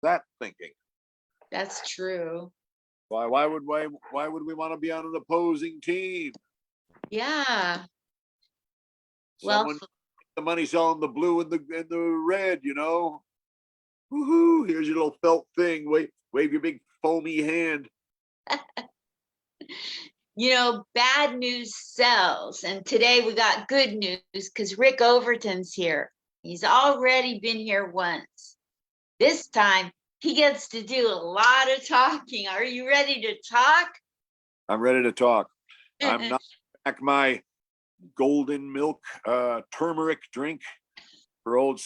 that thinking? That's true. Why would we want to be on an opposing team? Yeah. Well, Someone the money's on the blue and the red, you know. Woohoo! Here's your little felt thing. Wave your big foamy hand. bad news sells. And today we got good news because Rick Overton's here. He's already been here once. This time he gets to do a lot of talking. Are you ready to talk? I'm ready to talk. I'm not back my golden milk turmeric drink for old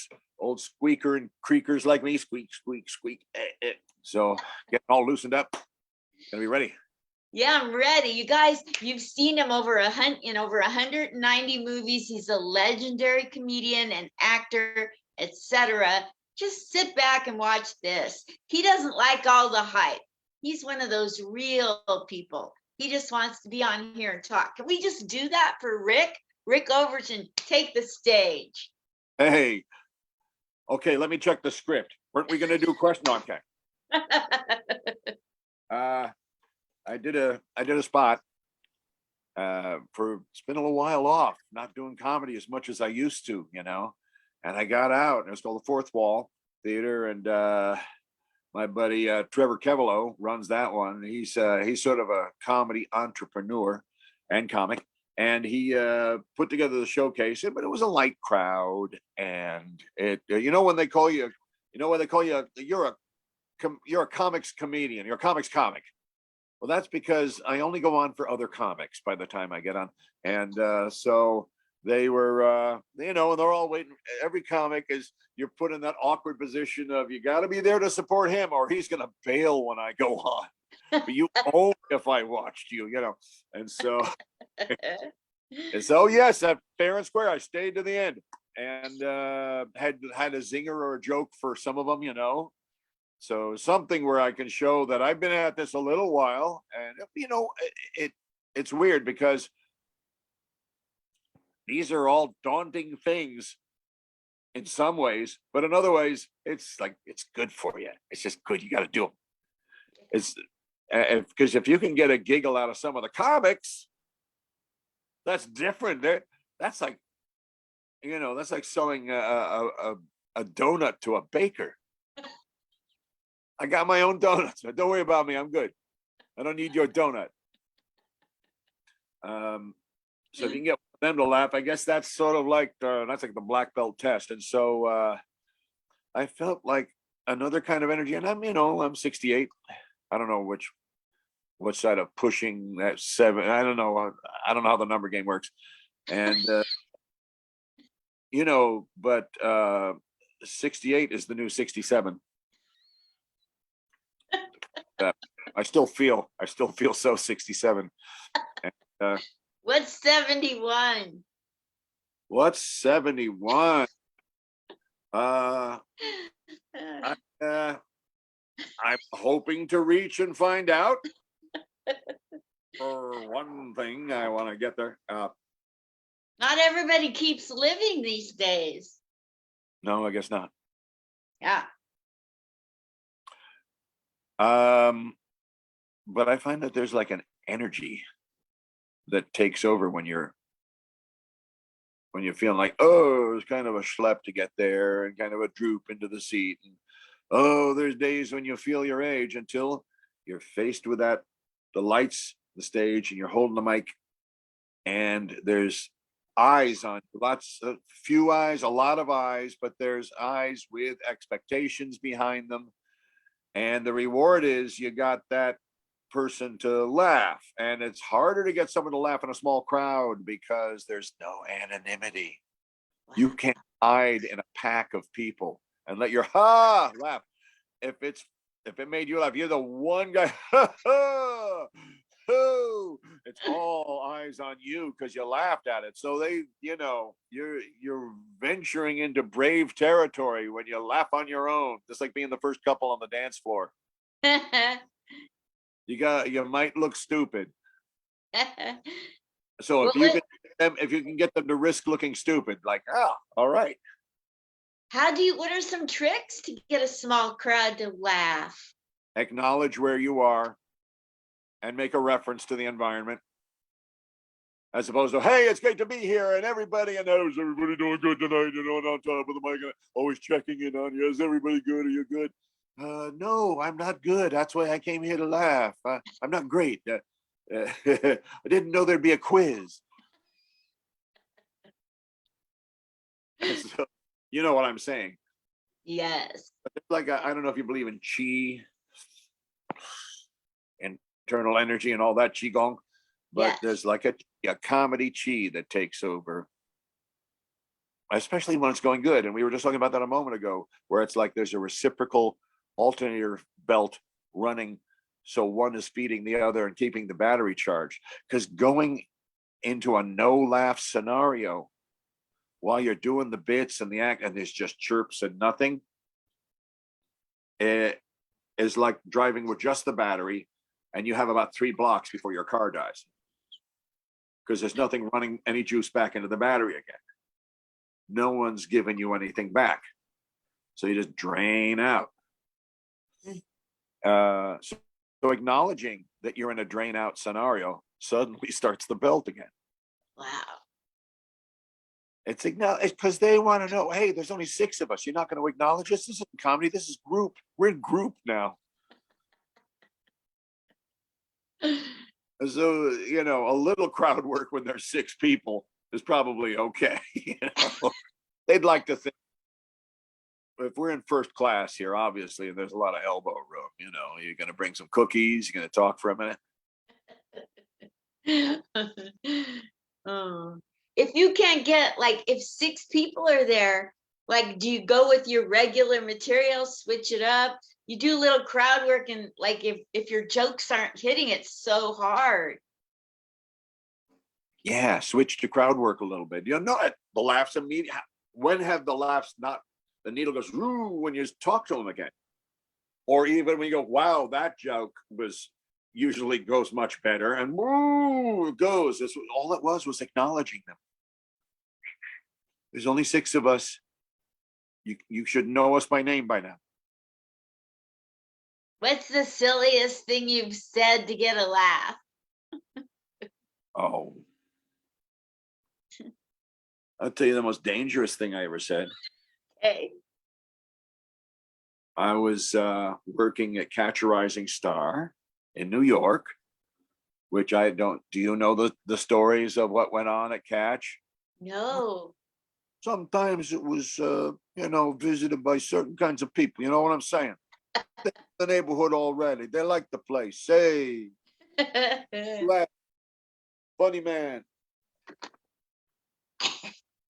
squeaker and creakers like me. Squeak, squeak, squeak. So getting all loosened up. Gonna be ready. Yeah, I'm ready. You guys, you've seen him in over 190 movies. He's a legendary comedian and actor, etc. Just sit back and watch this. He doesn't like all the hype. He's one of those real people. He just wants to be on here and talk. Can we just do that for Rick? Rick Overton, take the stage. Hey, okay, let me check the script. Weren't we gonna do a question? No, okay. I did a spot it's been a little while off, not doing comedy as much as I used to, you know. And I got out, and it was called the Fourth Wall Theater, and my buddy Trevor Kevelo runs that one. He's sort of a comedy entrepreneur and comic, and he put together the showcase. But it was a light crowd, and it when they call you, you're a comics comedian, you're a comics comic. Well, that's because I only go on for other comics by the time I get on. And so they were, and they're all waiting. Every comic you're put in that awkward position of you got to be there to support him or he's going to bail when I go on. But you own if I watched you, And so, yes, at fair and square, I stayed to the end and had a zinger or a joke for some of them, So something where I can show that I've been at this a little while, and it's weird because these are all daunting things in some ways, but in other ways, it's good for you. It's just good. You got to do them. It's because if you can get a giggle out of some of the comics, that's different. That's like selling a donut to a baker. I got my own donuts. Don't worry about me. I'm good. I don't need your donut. So if you can get them to laugh, I guess that's sort of like the black belt test. And so I felt like another kind of energy. And I'm 68. I don't know what side of pushing that 7. I don't know. I don't know how the number game works. And but 68 is the new 67. I still feel so 67. And, what's 71? What's 71? I'm hoping to reach and find out. For one thing, I want to get there. Not everybody keeps living these days. No, I guess not. Yeah. But I find that there's like an energy that takes over when you're feeling like, oh, it's kind of a schlep to get there and kind of a droop into the seat. And there's days when you feel your age until you're faced with the lights, the stage, and you're holding the mic and there's eyes on you. Few eyes, a lot of eyes, but there's eyes with expectations behind them. And the reward is you got that person to laugh. And it's harder to get someone to laugh in a small crowd because there's no anonymity. You can't hide in a pack of people and let your laugh. If it made you laugh, you're the one guy. It's all eyes on you because you laughed at it. So you're venturing into brave territory when you laugh on your own, just like being the first couple on the dance floor. You might look stupid. So if you can get them to risk looking stupid, like, all right. what are some tricks to get a small crowd to laugh? Acknowledge where you are and make a reference to the environment. As opposed to, hey, it's great to be here, and everybody, and how's everybody doing good tonight? You know, and on top of the mic, always checking in on you. Is everybody good? Are you good? No, I'm not good. That's why I came here to laugh. I'm not great. I didn't know there'd be a quiz. So, you know what I'm saying? Yes. It's like, I don't know if you believe in chi, internal energy, and all that qigong, but Yes. there's like a comedy chi that takes over, especially when it's going good. And we were just talking about that a moment ago, where it's like there's a reciprocal alternator belt running. So one is feeding the other and keeping the battery charged. Because going into a no laugh scenario while you're doing the bits and the act, and there's just chirps and nothing, it is like driving with just the battery, and you have about 3 blocks before your car dies. Because there's nothing running any juice back into the battery again. No one's giving you anything back. So you just drain out. So acknowledging that you're in a drain out scenario suddenly starts the belt again. Wow. It's because they want to know, hey, there's only 6 of us. You're not going to acknowledge us? This isn't comedy. This is group. We're in group now. So, you know, a little crowd work when there's 6 people is probably okay. You know? They'd like to think, if we're in first class here, obviously, and there's a lot of elbow room, you know, you're going to bring some cookies, you're going to talk for a minute. Oh. If you can't get, like, if 6 people are there, like, do you go with your regular material, switch it up? You do a little crowd work, and like, if your jokes aren't hitting it so hard. Yeah, switch to crowd work a little bit. You know, the laughs immediately. When have the laughs not? The needle goes roo when you talk to them again, or even when you go, wow, that joke was usually goes much better, and woo, it goes. This was all it was acknowledging them. There's only 6 of us. You should know us by name by now. What's the silliest thing you've said to get a laugh? Oh, I'll tell you the most dangerous thing I ever said. Hey. I was working at Catch a Rising Star in New York, which I don't. Do you know the stories of what went on at Catch? No. Sometimes it was, you know, visited by certain kinds of people. You know what I'm saying? The neighborhood already. They like the place. Hey, laugh, funny man.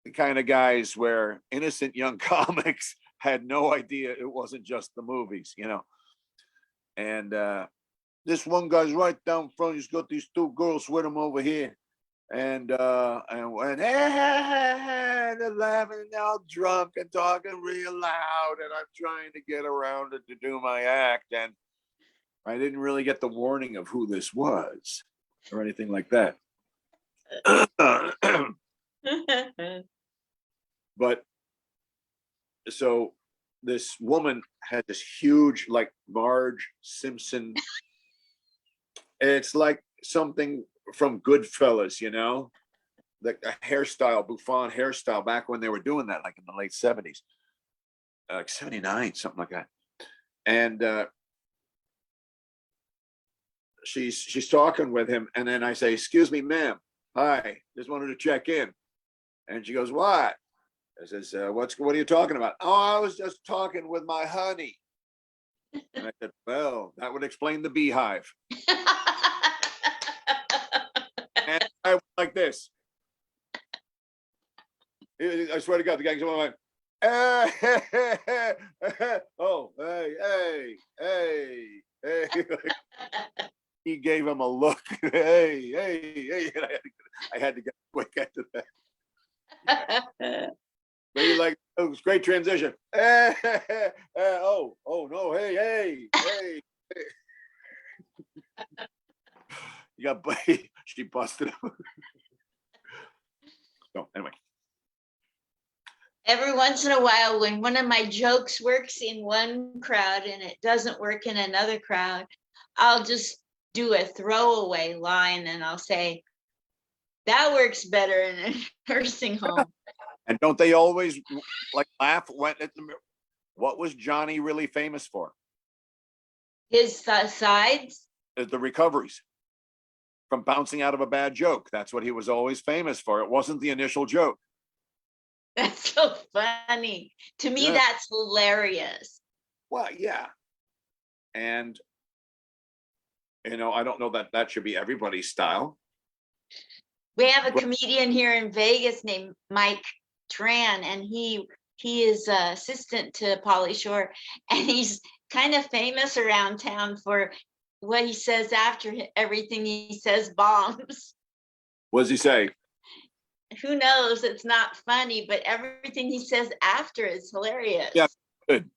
The kind of guys where innocent young comics had no idea it wasn't just the movies, you know. And this one guy's right down front. He's got these 2 girls with him over here. And hey, they're laughing, and they're all drunk and talking real loud, and I'm trying to get around it to do my act, and I didn't really get the warning of who this was or anything like that. But so this woman had this huge, like Marge Simpson. It's like something from Goodfellas, you know, the hairstyle, bouffant hairstyle back when they were doing that, like in the late 70s, like 79, something like that. And she's talking with him, and then I say, "Excuse me, ma'am. Hi, just wanted to check in." And she goes, "What?" I says, what are you talking about?" "Oh, I was just talking with my honey." And I said, "Well, that would explain the beehive." And I went like this. I swear to God, the guy came on like, oh, hey. He gave him a look. Hey. And I had to get quick after that. But he like, it was great transition. Oh no, hey. You got, she busted him. So anyway. Every once in a while, when one of my jokes works in one crowd and it doesn't work in another crowd, I'll just do a throwaway line and I'll say, that works better in a nursing home. And don't they always like laugh when what was Johnny really famous for? His sides. The recoveries from bouncing out of a bad joke. That's what he was always famous for. It wasn't the initial joke. That's so funny. To me, Yeah. that's hilarious. Well, yeah. And, I don't know that that should be everybody's style. We have a comedian here in Vegas named Mike Tran, and he is assistant to Pauly Shore, and he's kind of famous around town for what he says after everything he says bombs. What does he say? Who knows? It's not funny, but everything he says after is hilarious. Yeah, good.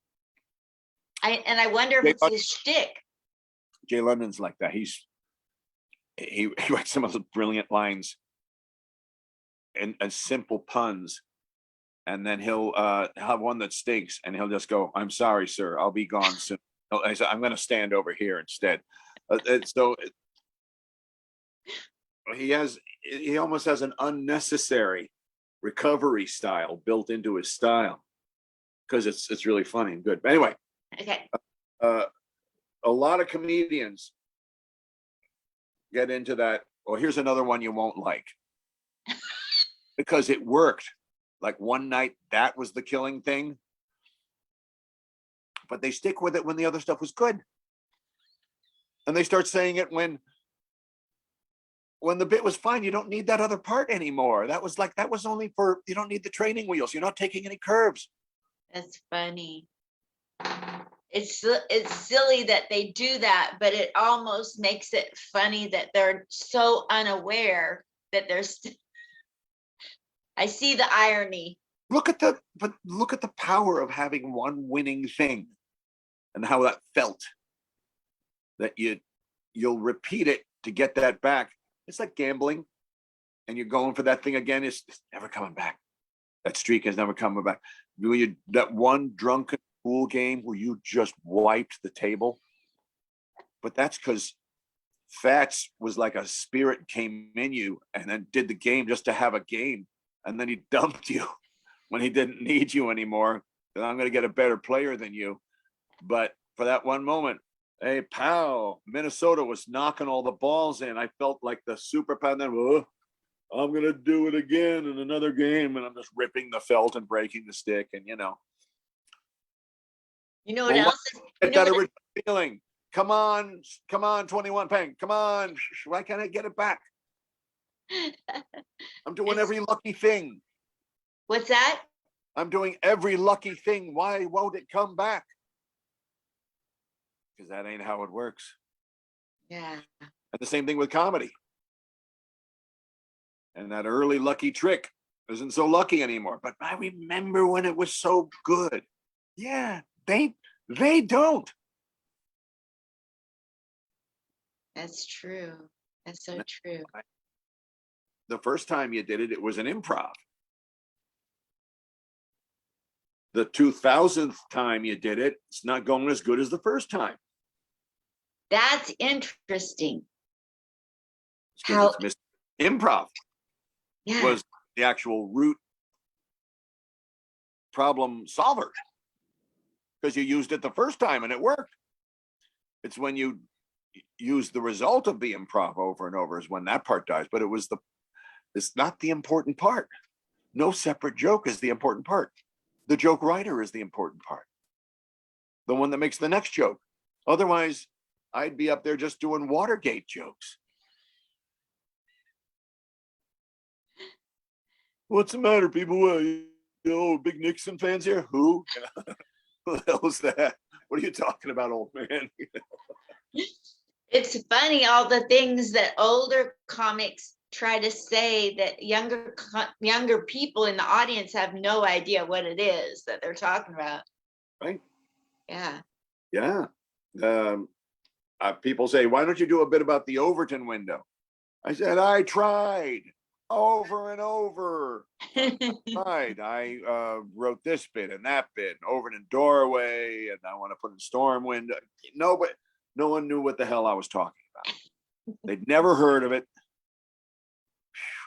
I wonder if it's his shtick. Jay London's like that. He writes some of the brilliant lines and simple puns, and then he'll have one that stinks, and he'll just go, "I'm sorry, sir. I'll be gone soon." I said, "I'm going to stand over here instead." He almost has an unnecessary recovery style built into his style because it's really funny and good. But anyway, Okay. A lot of comedians get into that. Well, here's another one you won't like because it worked. Like one night, that was the killing thing, but they stick with it when the other stuff was good, and they start saying it when the bit was fine. You don't need that other part anymore. That was only for, you don't need the training wheels. You're not taking any curves. That's funny. It's silly that they do that, but it almost makes it funny that they're so unaware that I see the irony. Look at the power of having one winning thing and how that felt. That you'll repeat it to get that back. It's like gambling, and you're going for that thing again. It's never coming back. That streak is never coming back. That one drunken pool game where you just wiped the table, but that's because Fats was like a spirit came in you and then did the game just to have a game, and then he dumped you when he didn't need you anymore. And I'm going to get a better player than you, but for that one moment. Hey, pal, Minnesota was knocking all the balls in. I felt like the super pound. Then, I'm going to do it again in another game. And I'm just ripping the felt and breaking the stick. And, You know what else? Get that original feeling. Come on, 21 Peng. Come on. Why can't I get it back? I'm doing every lucky thing. What's that? I'm doing every lucky thing. Why won't it come back? Because that ain't how it works. Yeah. And the same thing with comedy. And that early lucky trick isn't so lucky anymore. But I remember when it was so good. Yeah, they don't. That's true. That's so true. The first time you did it, it was an improv. The 2000th time you did it, it's not going as good as the first time. That's interesting. How improv was the actual root problem solver, because you used it the first time and it worked. It's when you use the result of the improv over and over is when that part dies. But it's not the important part. No separate joke is the important part. The joke writer is the important part. The one that makes the next joke. Otherwise, I'd be up there just doing Watergate jokes. What's the matter, people? Big Nixon fans here? Who? Who the hell is that? What are you talking about, old man? It's funny, all the things that older comics try to say that younger people in the audience have no idea what it is that they're talking about. Right? Yeah. Yeah. People say, why don't you do a bit about the Overton window? I said, I tried. over and over. Right. I wrote this bit and that bit, and Overton doorway, and I want to put in storm window. No, but no one knew what the hell I was talking about. They'd never heard of it.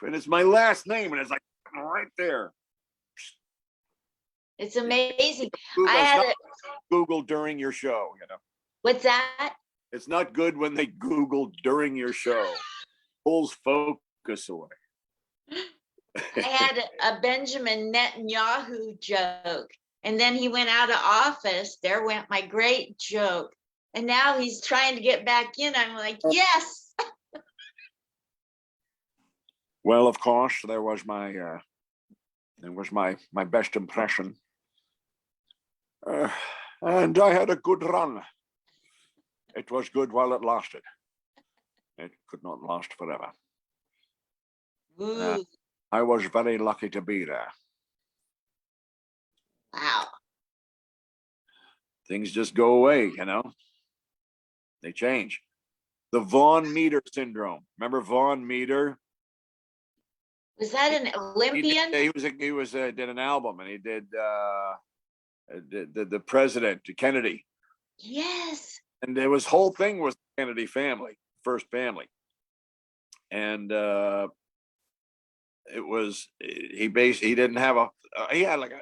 And it's my last name, and it's like right there. It's amazing. Google, I it's had not a, Google during your show, you know. what's that? It's not good when they Google during your show. Pulls focus away. I had a Benjamin Netanyahu joke, and then he went out of office. There went my great joke, and now he's trying to get back in. I'm like, yes. Well, of course, there was my best impression, and I had a good run. It was good while it lasted. It could not last forever. Ooh, I was very lucky to be there. wow. Things just go away, you know. They change. The Von Meter syndrome. Remember Von Meter? Was that an Olympian? He was did an album, and he did the president, Kennedy. Yes. And his whole thing was the Kennedy family, first family. And it was, he didn't have he had like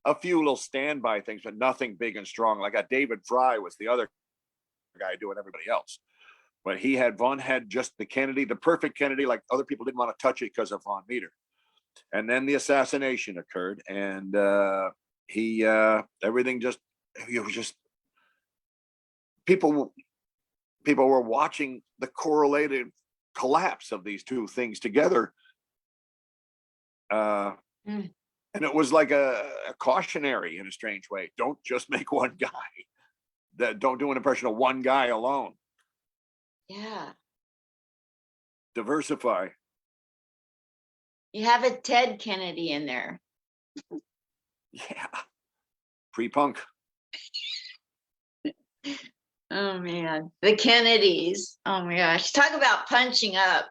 a few little standby things, but nothing big and strong. Like David Fry was the other guy doing everybody else. But Von had just the Kennedy, the perfect Kennedy, like other people didn't want to touch it because of Von Meter. And then the assassination occurred, and everything just, it was just, people were watching the correlated collapse of these two things together. And it was like a cautionary in a strange way. Don't just make one guy. Don't do an impression of one guy alone. Yeah. Diversify. You have a Ted Kennedy in there. Yeah. Pre-punk. Oh man, the Kennedys. Oh my gosh, talk about punching up.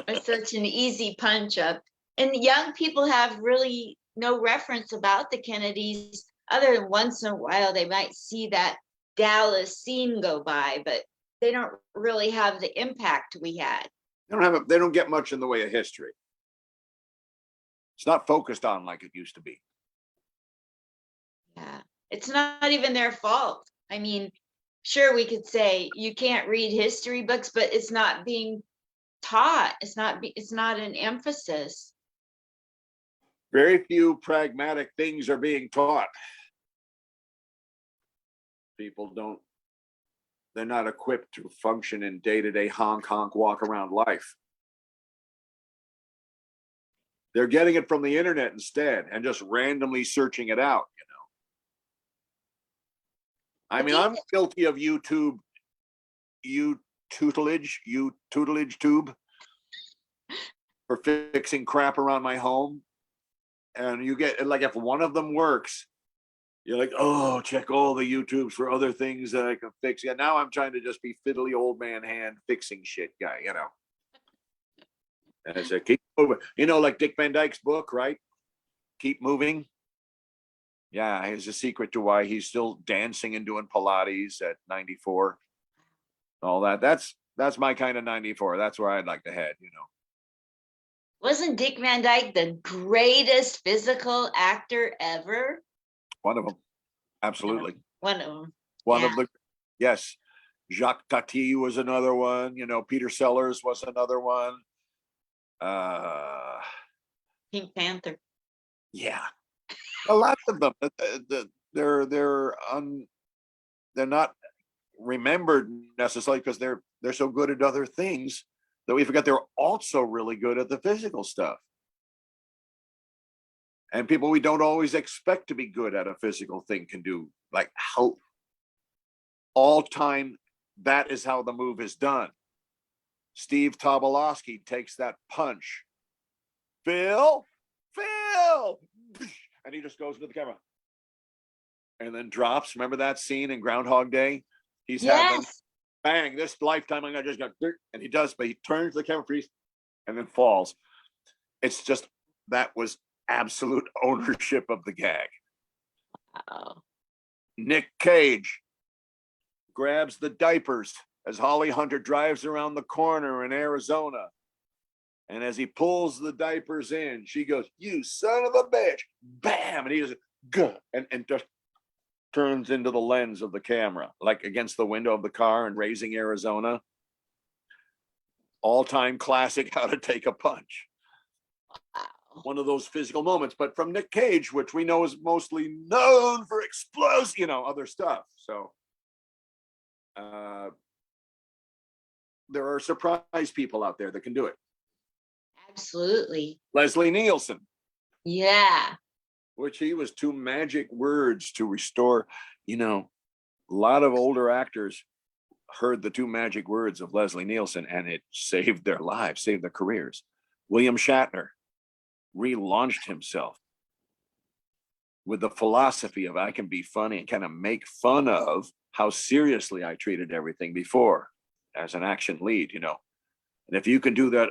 It's such an easy punch up. And young people have really no reference about the Kennedys, other than once in a while they might see that Dallas scene go by, but they don't really have the impact we had. They don't get much in the way of history. It's not focused on like it used to be. Yeah, it's not even their fault. I mean, sure, we could say you can't read history books, but it's not being taught. It's not an emphasis. Very few pragmatic things are being taught. People they're not equipped to function in day-to-day honk walk around life. They're getting it from the internet instead and just randomly searching it out, you know. I mean, I'm guilty of YouTube tutelage tube for fixing crap around my home. And you get, like, if one of them works, you're like, oh, check all the YouTubes for other things that I can fix. Yeah, now I'm trying to just be fiddly old man hand fixing shit guy, you know. And I said, keep moving. You know, like Dick Van Dyke's book, right? Keep moving. Yeah, here's a secret to why he's still dancing and doing Pilates at 94. All that. That's my kind of 94. That's where I'd like to head, you know. Wasn't Dick Van Dyke the greatest physical actor ever? One of them. Absolutely. One of them. One of the, yes. Jacques Tati was another one. You know, Peter Sellers was another one. Pink Panther. Yeah. A lot of them. They're not remembered necessarily because they're so good at other things that we forget they're also really good at the physical stuff. And people we don't always expect to be good at a physical thing can do, like how all time, that is how the move is done. Steve Tobolowsky takes that punch. Phil, and he just goes into the camera and then drops. Remember that scene in Groundhog Day? He's having bang, this lifetime I'm gonna just go, and he does, but he turns the camera freeze and then falls. It's just, that was absolute ownership of the gag. Oh. Nick Cage grabs the diapers as Holly Hunter drives around the corner in Arizona. And as he pulls the diapers in, she goes, "You son of a bitch." Bam. And he just, gah, and just turns into the lens of the camera, like against the window of the car in Raising Arizona. All-time classic, How to Take a Punch. One of those physical moments, but from Nick Cage, which we know is mostly known for explosive, other stuff. So there are surprise people out there that can do it. Absolutely. Leslie Nielsen, Yeah. which he was two magic words to restore. A lot of older actors heard the two magic words of Leslie Nielsen, and it saved their lives, saved their careers. William Shatner relaunched himself with the philosophy of, I can be funny and kind of make fun of how seriously I treated everything before as an action lead, And if you can do that,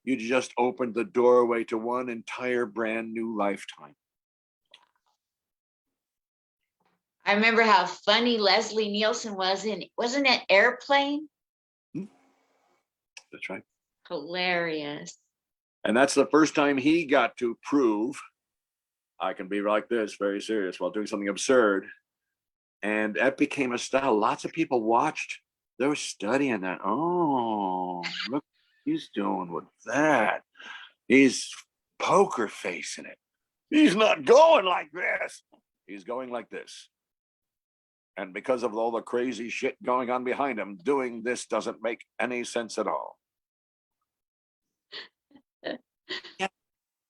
you just opened the doorway to one entire brand new lifetime. I remember how funny Leslie Nielsen was wasn't it Airplane? That's right. Hilarious. And that's the first time he got to prove, I can be like this, very serious, while doing something absurd. And that became a style. Lots of people watched. They were studying that. Oh, look what he's doing with that. He's poker facing it. He's not going like this. He's going like this. And because of all the crazy shit going on behind him, doing this doesn't make any sense at all.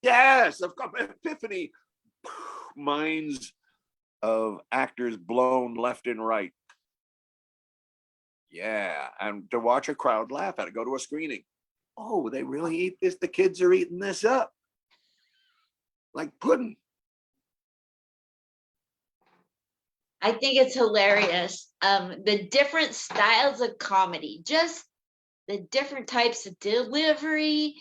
Yes, of course. Epiphany. Minds of actors blown left and right. Yeah, and to watch a crowd laugh at it, go to a screening. Oh, they really eat this? The kids are eating this up like pudding. I think it's hilarious. The different styles of comedy, just the different types of delivery,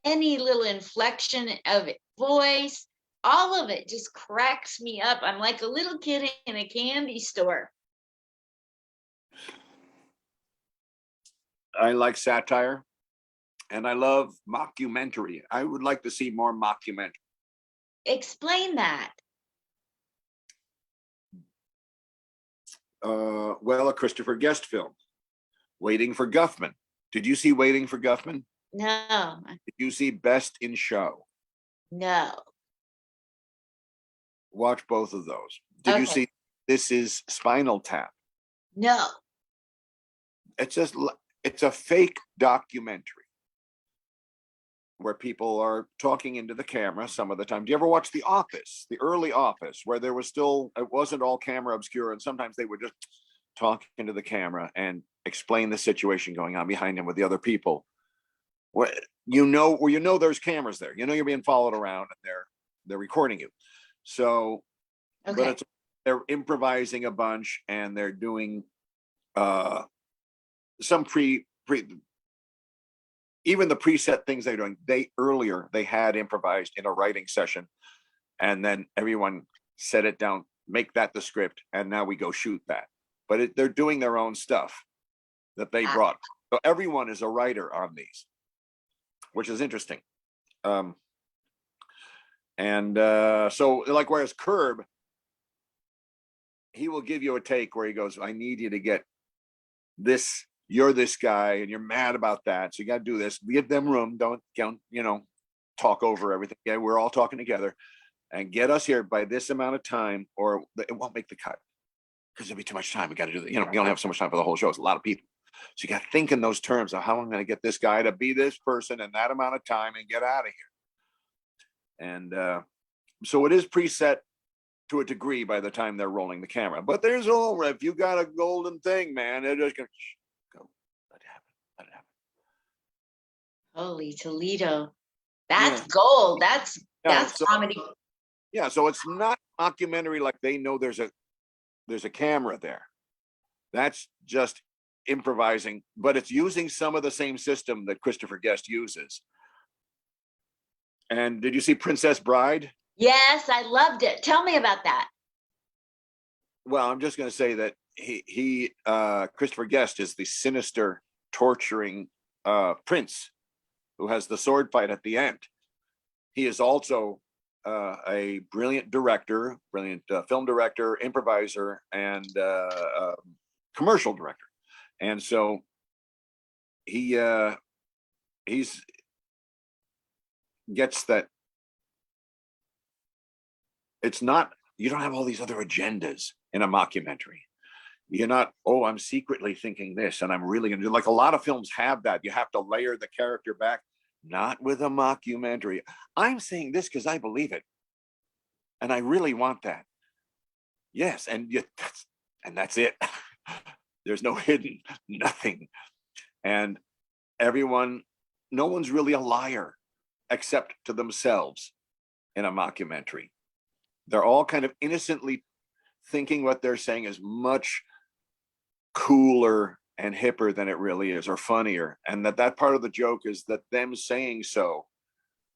any little inflection of voice, all of it just cracks me up. I'm like a little kid in a candy store. I like satire, and I love mockumentary. I would like to see more mockumentary. Explain that. Well, a Christopher Guest film, Waiting for Guffman. Did you see Waiting for Guffman? No. Did you see Best in Show? No. Watch both of those. Did you see This Is Spinal Tap? No. It's a fake documentary where people are talking into the camera some of the time. Do you ever watch The Office, the early Office, where there was still, it wasn't all camera obscure, and sometimes they would just talk into the camera and explain the situation going on behind them with the other people. Where you know there's cameras there. You're being followed around and they're recording you. So, but they're improvising a bunch, and they're doing some even the preset things they're doing. They had improvised in a writing session, and then everyone set it down, make that the script, and now we go shoot that. But they're doing their own stuff that they brought. So everyone is a writer on these, which is interesting. So like, whereas Curb, he will give you a take where he goes, I need you to get this. You're this guy and you're mad about that. So you got to do this. Give them room. Don't, talk over everything. Yeah, we're all talking together, and get us here by this amount of time, or it won't make the cut because there'll be too much time. We got to do that. We don't have so much time for the whole show. It's a lot of people. So you got to think in those terms of how I'm going to get this guy to be this person in that amount of time and get out of here. And so it is preset to a degree by the time they're rolling the camera. But there's if you got a golden thing, man, they're just going to go, let it happen, let it happen. Holy Toledo. That's gold. That's comedy. Yeah, so it's not documentary like they know there's a camera there. That's just improvising, but it's using some of the same system that Christopher Guest uses. And did you see Princess Bride? Yes, I loved it. Tell me about that. Well, I'm just going to say that he Christopher Guest is the sinister, torturing prince who has the sword fight at the end. He is also a brilliant director, brilliant film director, improviser, and commercial director. And so he's gets that it's not, you don't have all these other agendas in a mockumentary. You're not, oh, I'm secretly thinking this and I'm really gonna do, like a lot of films have that. You have to layer the character back. Not with a mockumentary. I'm saying this because I believe it. And I really want that. Yes, and that's it. There's no hidden, nothing. And everyone, no one's really a liar except to themselves in a mockumentary. They're all kind of innocently thinking what they're saying is much cooler and hipper than it really is, or funnier. And that part of the joke is that them saying so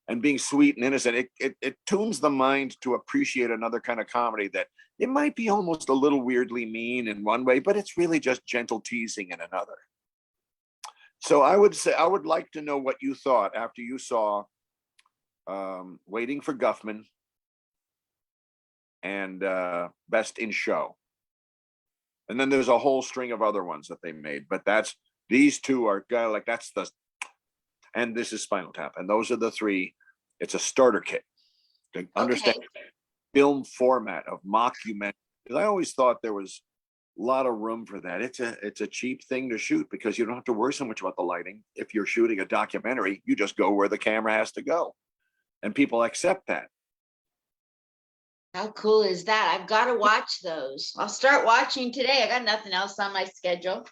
and being sweet and innocent, it tunes the mind to appreciate another kind of comedy that it might be almost a little weirdly mean in one way, but it's really just gentle teasing in another. So I would say, I would like to know what you thought after you saw Waiting for Guffman and Best in Show. And then there's a whole string of other ones that they made, but these two are like, and this is Spinal Tap. And those are the three. It's a starter kit to understand film format of mockumentary. Because I always thought there was a lot of room for that. It's a cheap thing to shoot because you don't have to worry so much about the lighting. If you're shooting a documentary, you just go where the camera has to go. And people accept that. How cool is that? I've got to watch those. I'll start watching today. I got nothing else on my schedule.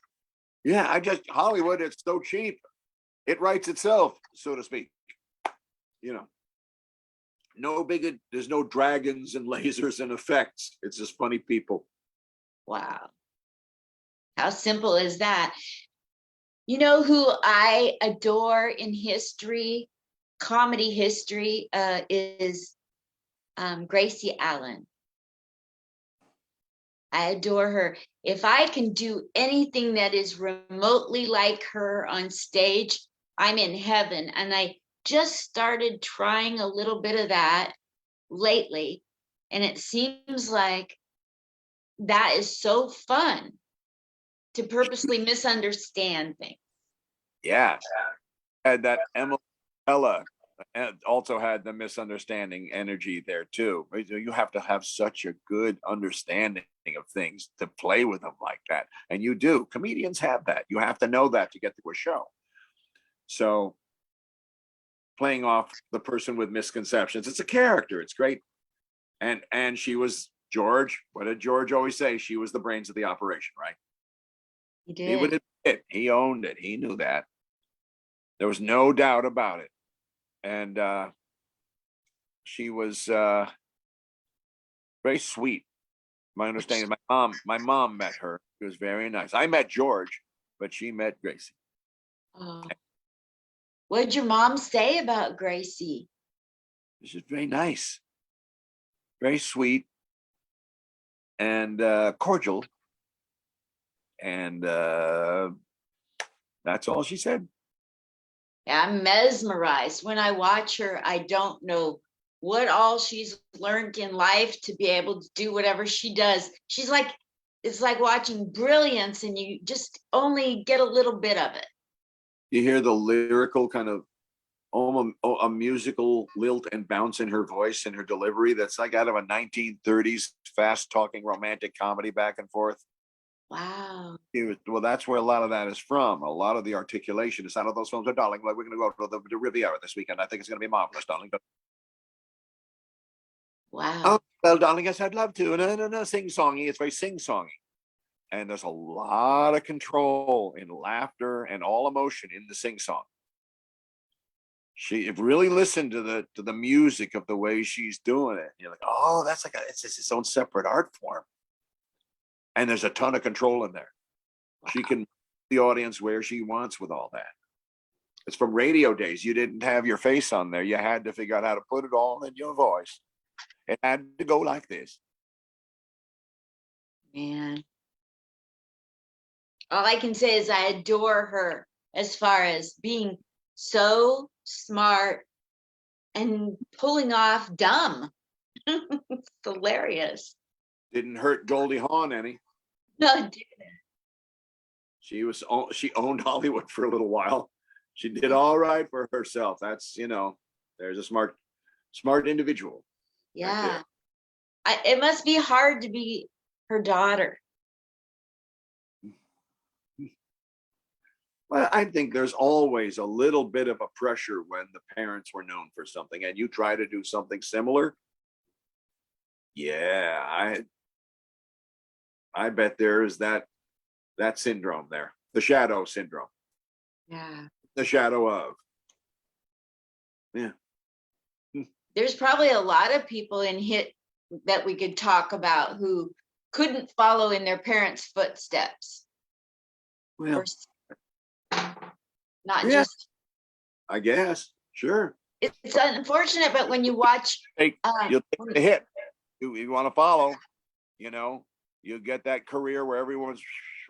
Yeah, Hollywood, it's so cheap. It writes itself, so to speak. You know, there's no dragons and lasers and effects. It's just funny people. Wow. How simple is that? You know who I adore in history, comedy history, is Gracie Allen. I adore her. If I can do anything that is remotely like her on stage, I'm in heaven. And I just started trying a little bit of that lately. And it seems like that is so fun to purposely misunderstand things. Yeah. Had that Ella also had the misunderstanding energy there too. You have to have such a good understanding of things to play with them like that. And you do. Comedians have that. You have to know that to get to a show. So playing off the person with misconceptions, it's a character. It's great. And she was George. What did George always say? She was the brains of the operation, right? He did. He would admit it. He owned it. He knew that. There was no doubt about it. And she was very sweet. My understanding, my mom met her. It was very nice. I met George, but she met Gracie. Oh. What did your mom say about Gracie? She's very nice, very sweet, and cordial. And that's all she said. Yeah, I'm mesmerized. When I watch her, I don't know what all she's learned in life to be able to do whatever she does. She's like, it's like watching brilliance and you just only get a little bit of it. You hear the lyrical kind of almost a musical lilt and bounce in her voice and her delivery that's like out of a 1930s fast talking romantic comedy back and forth. Wow. Well, that's where a lot of that is from. A lot of the articulation is out of those films. Oh, darling, like we're going to go to the Riviera this weekend. I think it's going to be marvelous, darling. But wow. Oh, well, darling, yes, I'd love to. No, sing-songy. It's very sing-songy. And there's a lot of control in laughter and all emotion in the sing-song. She really listened to the music of the way she's doing it. You're like, oh, that's like it's its own separate art form. And there's a ton of control in there. She can the audience where she wants with all that. It's from radio days. You didn't have your face on there. You had to figure out how to put it all in your voice. It had to go like this. Man. All I can say is I adore her as far as being so smart and pulling off dumb. It's hilarious. Didn't hurt Goldie Hawn any. No, it didn't. She owned Hollywood for a little while. She did all right for herself. That's, there's a smart individual. Yeah. It must be hard to be her daughter. Well, I think there's always a little bit of a pressure when the parents were known for something and you try to do something similar. Yeah, I bet there is that syndrome there, the shadow syndrome. Yeah. The shadow of. Yeah. There's probably a lot of people in hit that we could talk about who couldn't follow in their parents' footsteps. Well, not yeah, just. I guess. Sure. It's unfortunate, but when you watch, You'll take the hit. You want to follow, you get that career where everyone's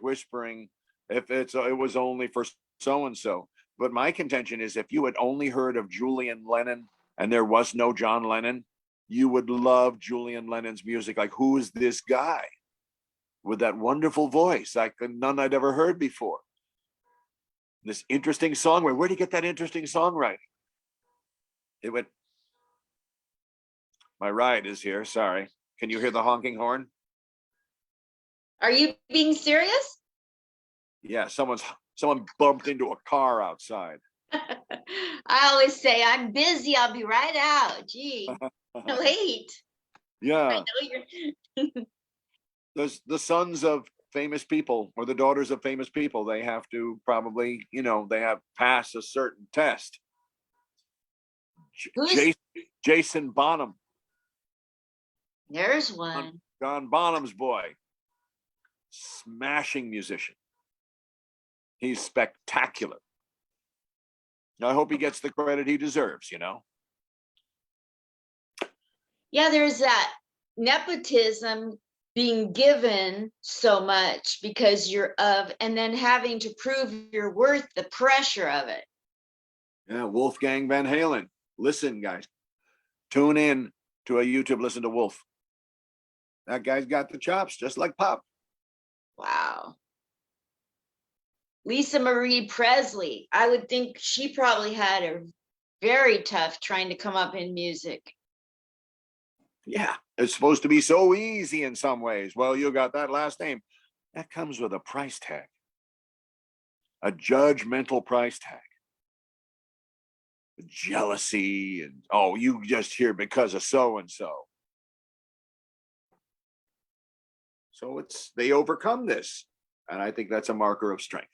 whispering if it was only for so and so. But my contention is if you had only heard of Julian Lennon and there was no John Lennon, you would love Julian Lennon's music. Like, who is this guy with that wonderful voice like none I'd ever heard before? This interesting songwriting. Where did he get that interesting songwriting? It went. My ride is here. Sorry. Can you hear the honking horn? Are you being serious? Yeah, someone bumped into a car outside. I always say, I'm busy. I'll be right out. Gee, late. Yeah. I know you're. The sons of famous people or the daughters of famous people, they have to probably, they have passed a certain test. Jason Bonham. There's one. John Bonham's boy. Smashing musician. He's spectacular. I hope he gets the credit he deserves, Yeah, there's that nepotism being given so much because you're of, and then having to prove your worth, the pressure of it. Yeah, Wolfgang Van Halen. Listen, guys, tune in to a YouTube, listen to Wolf. That guy's got the chops, just like Pop. Wow. Lisa Marie Presley. I would think she probably had a very tough trying to come up in music. Yeah, it's supposed to be so easy in some ways. Well, you got that last name. That comes with a price tag. A judgmental price tag. Jealousy and, oh, you just here because of so-and-so. So they overcome this. And I think that's a marker of strength.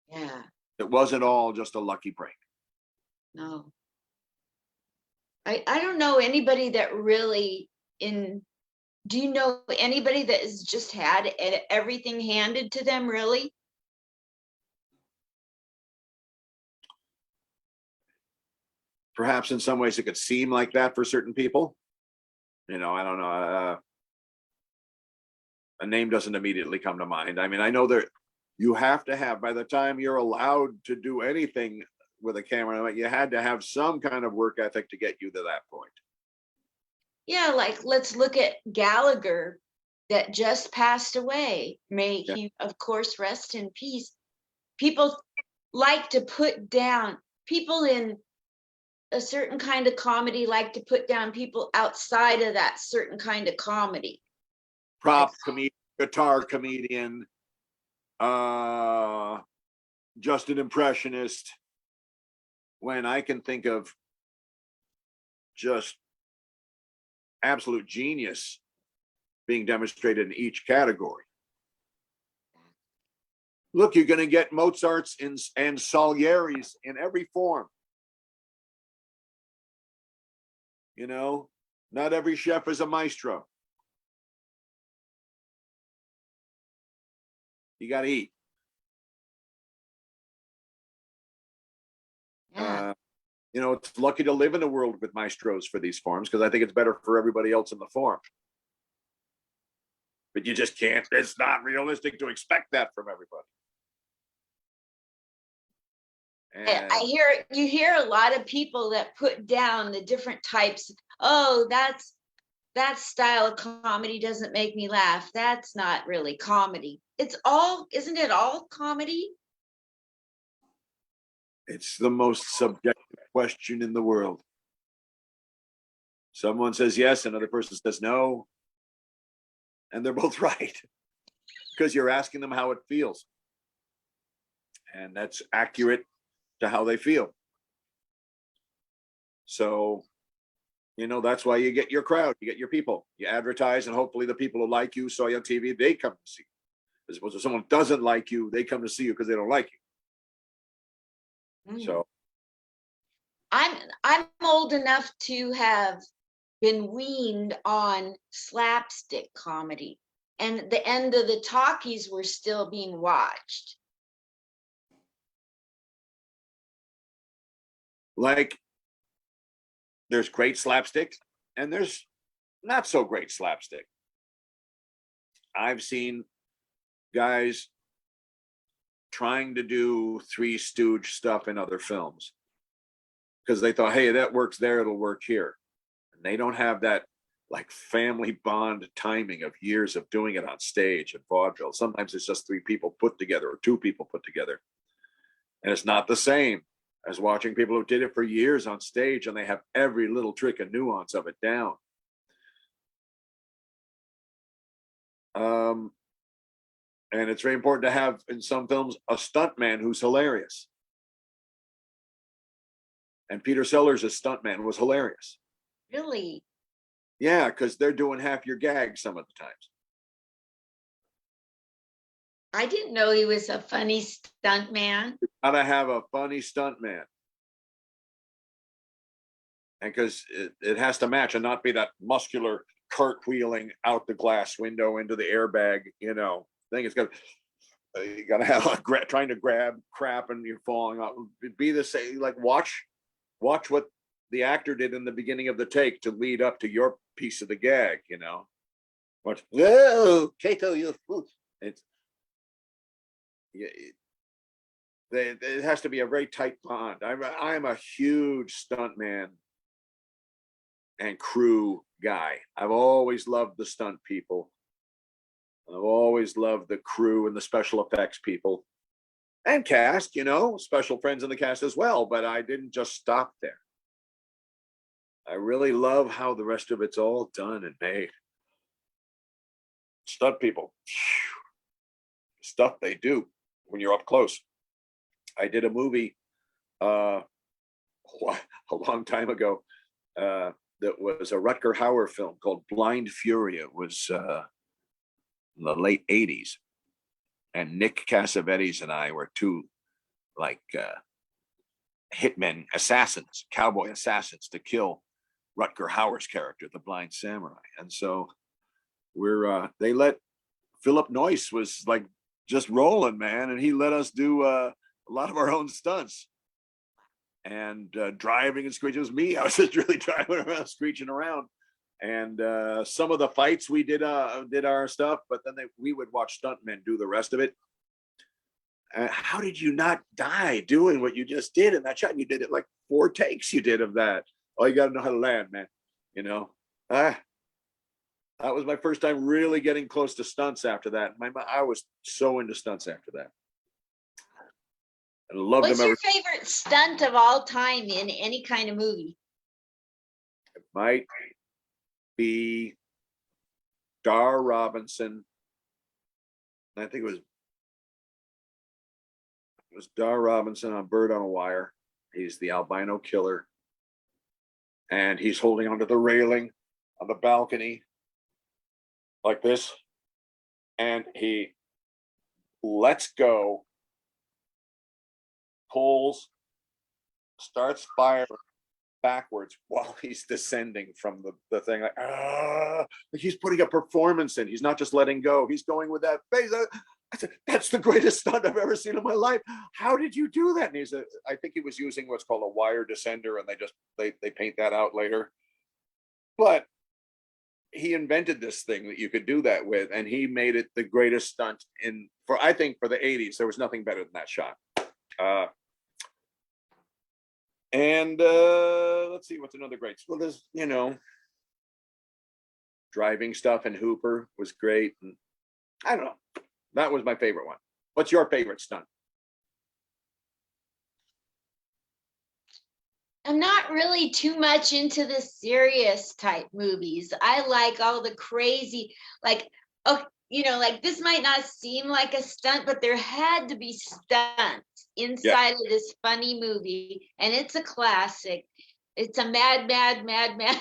Yeah. It wasn't all just a lucky break. No. I don't know anybody that really do you know anybody that has just had everything handed to them, really? Perhaps in some ways it could seem like that for certain people. I don't know. A name doesn't immediately come to mind. I mean, I know you have to have, by the time you're allowed to do anything with a camera, you had to have some kind of work ethic to get you to that point. Yeah, like let's look at Gallagher that just passed away. May he, of course, rest in peace. People like to put down people in a certain kind of comedy, like to put down people outside of that certain kind of comedy. Prop comedian, guitar comedian, just an impressionist. When I can think of just absolute genius being demonstrated in each category. Look, you're going to get Mozart's and Salieri's in every form. Not every chef is a maestro. You got to eat. Yeah. It's lucky to live in a world with maestros for these forms, because I think it's better for everybody else in the form. But you just can't, it's not realistic to expect that from everybody. I hear you hear a lot of people that put down the different types. Oh, that style of comedy doesn't make me laugh. That's not really comedy. Isn't it all comedy? It's the most subjective question in the world. Someone says yes, another person says no, and they're both right, because you're asking them how it feels. And that's accurate to how they feel. So, that's why you get your crowd, you get your people, you advertise, and hopefully the people who like you, saw you on TV, they come to see you. As opposed to someone who doesn't like you, they come to see you because they don't like you. So I'm old enough to have been weaned on slapstick comedy, and the end of the talkies were still being watched. like, there's great slapstick and there's not so great slapstick. I've seen guys trying to do Three Stooge stuff in other films because they thought, hey, that works there, it'll work here. And they don't have that like family bond timing of years of doing it on stage and vaudeville. Sometimes it's just three people put together or two people put together. And it's not the same as watching people who did it for years on stage and they have every little trick and nuance of it down. And it's very important to have in some films a stuntman who's hilarious. And Peter Sellers' stuntman was hilarious. Really? Yeah, because they're doing half your gag some of the times. I didn't know he was a funny stunt man. Gotta have a funny stuntman. And because it has to match and not be that muscular cartwheeling out the glass window into the airbag, thing. It's got you gotta have trying to grab crap and you're falling off. Be the same, like watch what the actor did in the beginning of the take to lead up to your piece of the gag, Watch, whoa, Kato, it's it has to be a very tight bond. I'm a huge stuntman and crew guy. I've always loved the stunt people. I've always loved the crew and the special effects people and cast, special friends in the cast as well. But I didn't just stop there. I really love how the rest of it's all done and made. Stunt people, stuff they do when you're up close. I did a movie a long time ago that was a Rutger Hauer film called Blind Fury. It was in the late 80s. And Nick Cassavetes and I were two hitmen, assassins, cowboy assassins to kill Rutger Hauer's character, the blind samurai. And so they let Philip Noyce was like just rolling, man. And he let us do a lot of our own stunts and driving and screeching. It was me. I was just really driving around, screeching around. And some of the fights we did our stuff, but then we would watch stuntmen do the rest of it. How did you not die doing what you just did in that shot? You did it like 4 takes. You did of that. Oh, you got to know how to land, man. That was my first time really getting close to stunts after that. I was so into stunts after that. I loved What's them. your favorite stunt of all time in any kind of movie? It might be Dar Robinson. I think it was Dar Robinson on Bird on a Wire. He's the albino killer. And he's holding onto the railing on the balcony like this. And he lets go, pulls, starts firing backwards while he's descending from the thing. Like he's putting a performance in. He's not just letting go. He's going with that face. I said, that's the greatest stunt I've ever seen in my life. How did you do that? And he said, I think he was using what's called a wire descender, and they paint that out later. But he invented this thing that you could do that with, and he made it the greatest stunt I think for the 80s. There was nothing better than that shot. And let's see, what's another great? Well, there's, driving stuff, and Hooper was great. And I don't know. That was my favorite one. What's your favorite stunt? I'm not really too much into the serious type movies. I like all the crazy, like, oh, like this might not seem like a stunt, but there had to be stunts inside of this funny movie, and it's a classic. It's a mad, mad, mad, mad,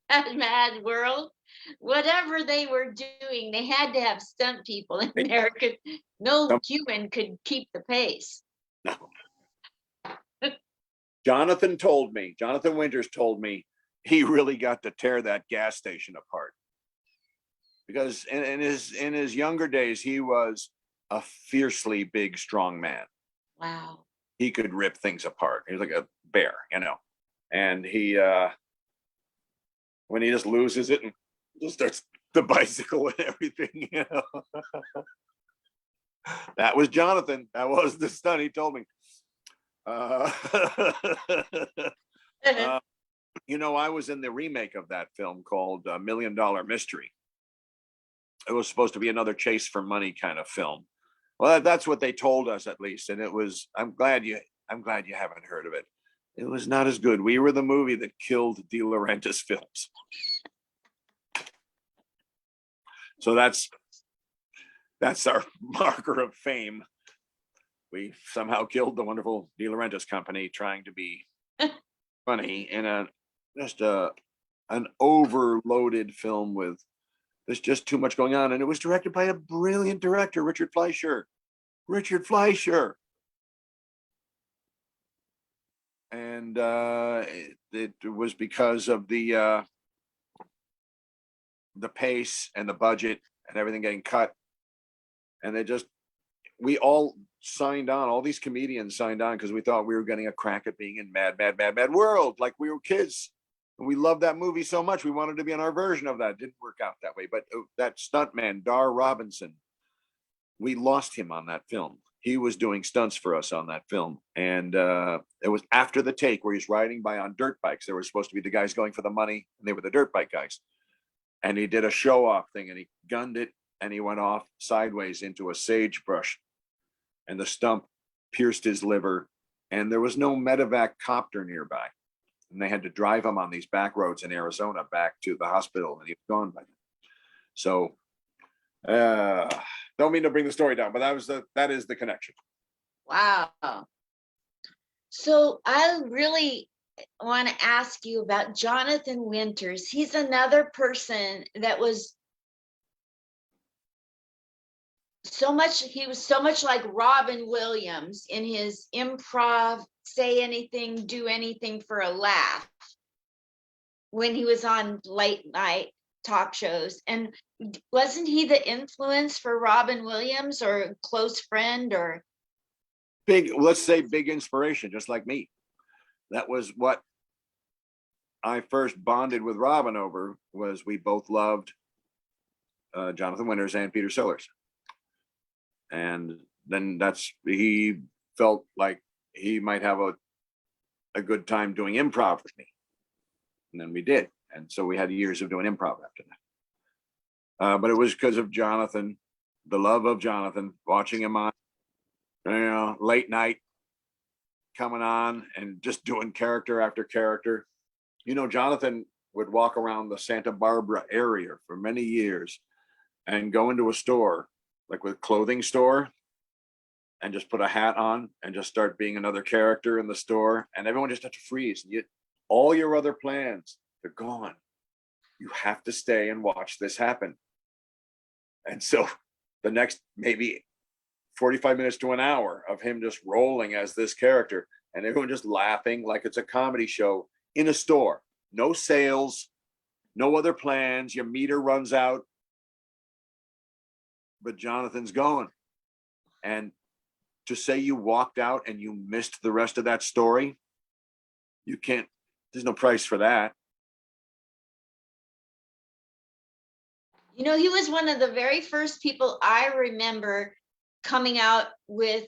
mad, mad world. Whatever they were doing, they had to have stunt people in there. No human could keep the pace. No. Jonathan Winters told me he really got to tear that gas station apart, because in his younger days, he was a fiercely big, strong man. Wow. He could rip things apart. He was like a bear, and he, when he just loses it and just starts the bicycle and everything, that was Jonathan. That was the stunt, he told me. I was in the remake of that film called $1 Million Mystery. It was supposed to be another chase for money kind of film. Well, that's what they told us, at least, and it was. I'm glad you haven't heard of it. It was not as good. We were the movie that killed De Laurentiis films. So that's our marker of fame. We somehow killed the wonderful De Laurentiis company trying to be funny in an overloaded film with there's just too much going on. And it was directed by a brilliant director, Richard Fleischer. And it was because of the pace and the budget and everything getting cut. And we all signed on, all these comedians signed on because we thought we were getting a crack at being in Mad, Mad, Mad, Mad World. Like we were kids. We loved that movie so much. We wanted to be on our version of that. It didn't work out that way. But that stuntman, Dar Robinson, we lost him on that film. He was doing stunts for us on that film. And it was after the take where he's riding by on dirt bikes. There were supposed to be the guys going for the money, and they were the dirt bike guys. And he did a show off thing, and he gunned it, and he went off sideways into a sagebrush. And the stump pierced his liver, and there was no medevac copter nearby. And they had to drive him on these back roads in Arizona back to the hospital, and he was gone by then. So, don't mean to bring the story down, but that is the connection. Wow. So I really want to ask you about Jonathan Winters. He's another person that was he was so much like Robin Williams in his improv, say anything, do anything for a laugh when he was on late night talk shows. And wasn't he the influence for Robin Williams, or a close friend, or let's say big inspiration, just like me? That was what I first bonded with Robin over, was we both loved Jonathan Winters and Peter Sellers. And then he felt like he might have a good time doing improv with me. And then we did. And so we had years of doing improv after that. But it was because of Jonathan, the love of Jonathan, watching him on, late night, coming on and just doing character after character. Jonathan would walk around the Santa Barbara area for many years and go into a store, like with clothing store, and just put a hat on and just start being another character in the store. And everyone just had to freeze. And all your other plans, they're gone. You have to stay and watch this happen. And so the next maybe 45 minutes to an hour of him just rolling as this character, and everyone just laughing like it's a comedy show in a store. No sales, no other plans. Your meter runs out, but Jonathan's going. And to say you walked out and you missed the rest of that story, you can't, there's no price for that. You know, he was one of the very first people I remember coming out with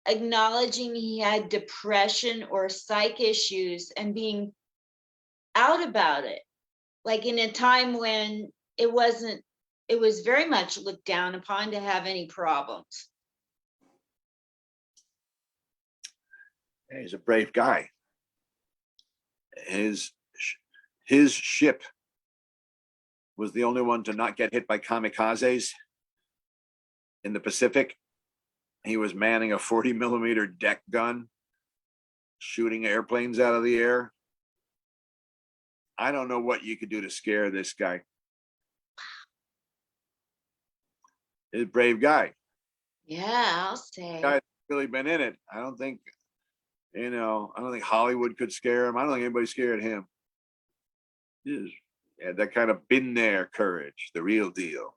acknowledging he had depression or psych issues and being out about it. Like in a time when it was very much looked down upon to have any problems. He's a brave guy. His ship was the only one to not get hit by kamikazes in the Pacific. He was manning a 40-millimeter deck gun, shooting airplanes out of the air. I don't know what you could do to scare this guy. He's a brave guy. Yeah, I'll say. Guy's really been in it. I don't think Hollywood could scare him. I don't think anybody scared him. He had that kind of been there courage, the real deal.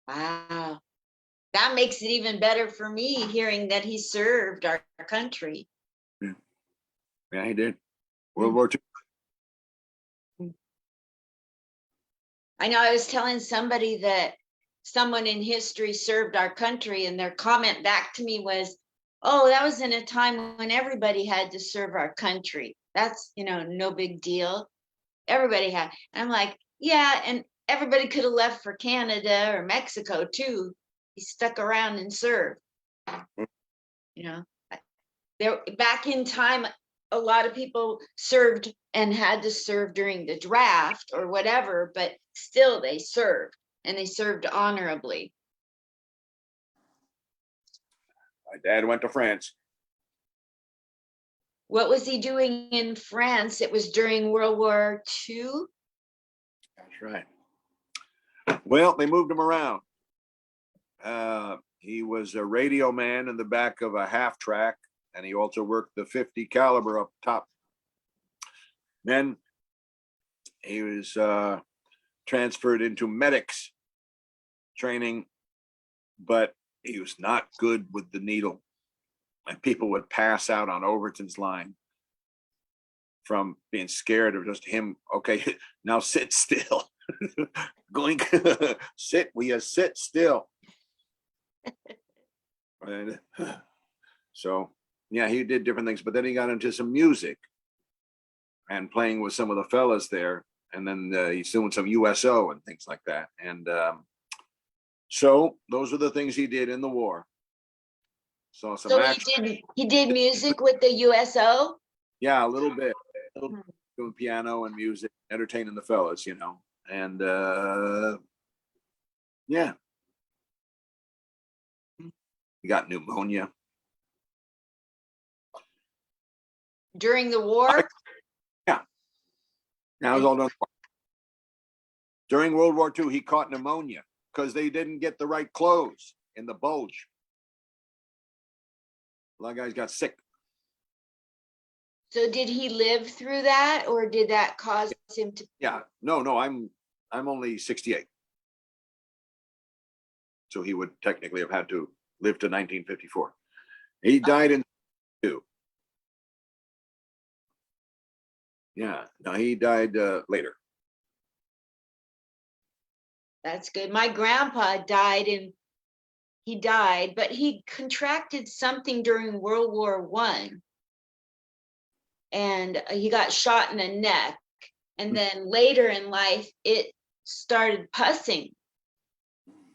Wow. That makes it even better for me hearing that he served our country. Yeah, he did. World War II. I know I was telling somebody that someone in history served our country, and their comment back to me was, oh, that was in a time when everybody had to serve our country. That's, no big deal. Everybody had. And I'm like, yeah, and everybody could have left for Canada or Mexico too. He stuck around and served. There back in time, a lot of people served and had to serve during the draft or whatever, but still they served, and they served honorably. My dad went to France. What was he doing in France? It was during World War II. That's right. Well, they moved him around. He was a radio man in the back of a half track, and he also worked the 50 caliber up top. Then he was transferred into medics training, but he was not good with the needle. And people would pass out on Overton's line from being scared of just him. Okay, now sit still. Going, sit, will you sit still? And so, yeah, he did different things, but then he got into some music and playing with some of the fellas there. And then he's doing some USO and things like that. And so those are the things he did in the war. So he did music with the USO? Yeah, a little bit. Doing piano and music, entertaining the fellas, And yeah. He got pneumonia. During the war? Yeah. Now it was all done. During World War II, he caught pneumonia because they didn't get the right clothes in the bulge. A lot of guys got sick. So did he live through that, or did that cause him to? Yeah, no, I'm only 68. So he would technically have had to live to 1954. He died in 2. Yeah, no, he died later. That's good. My grandpa died, but he contracted something during World War I. And he got shot in the neck. And then later in life, it started pussing.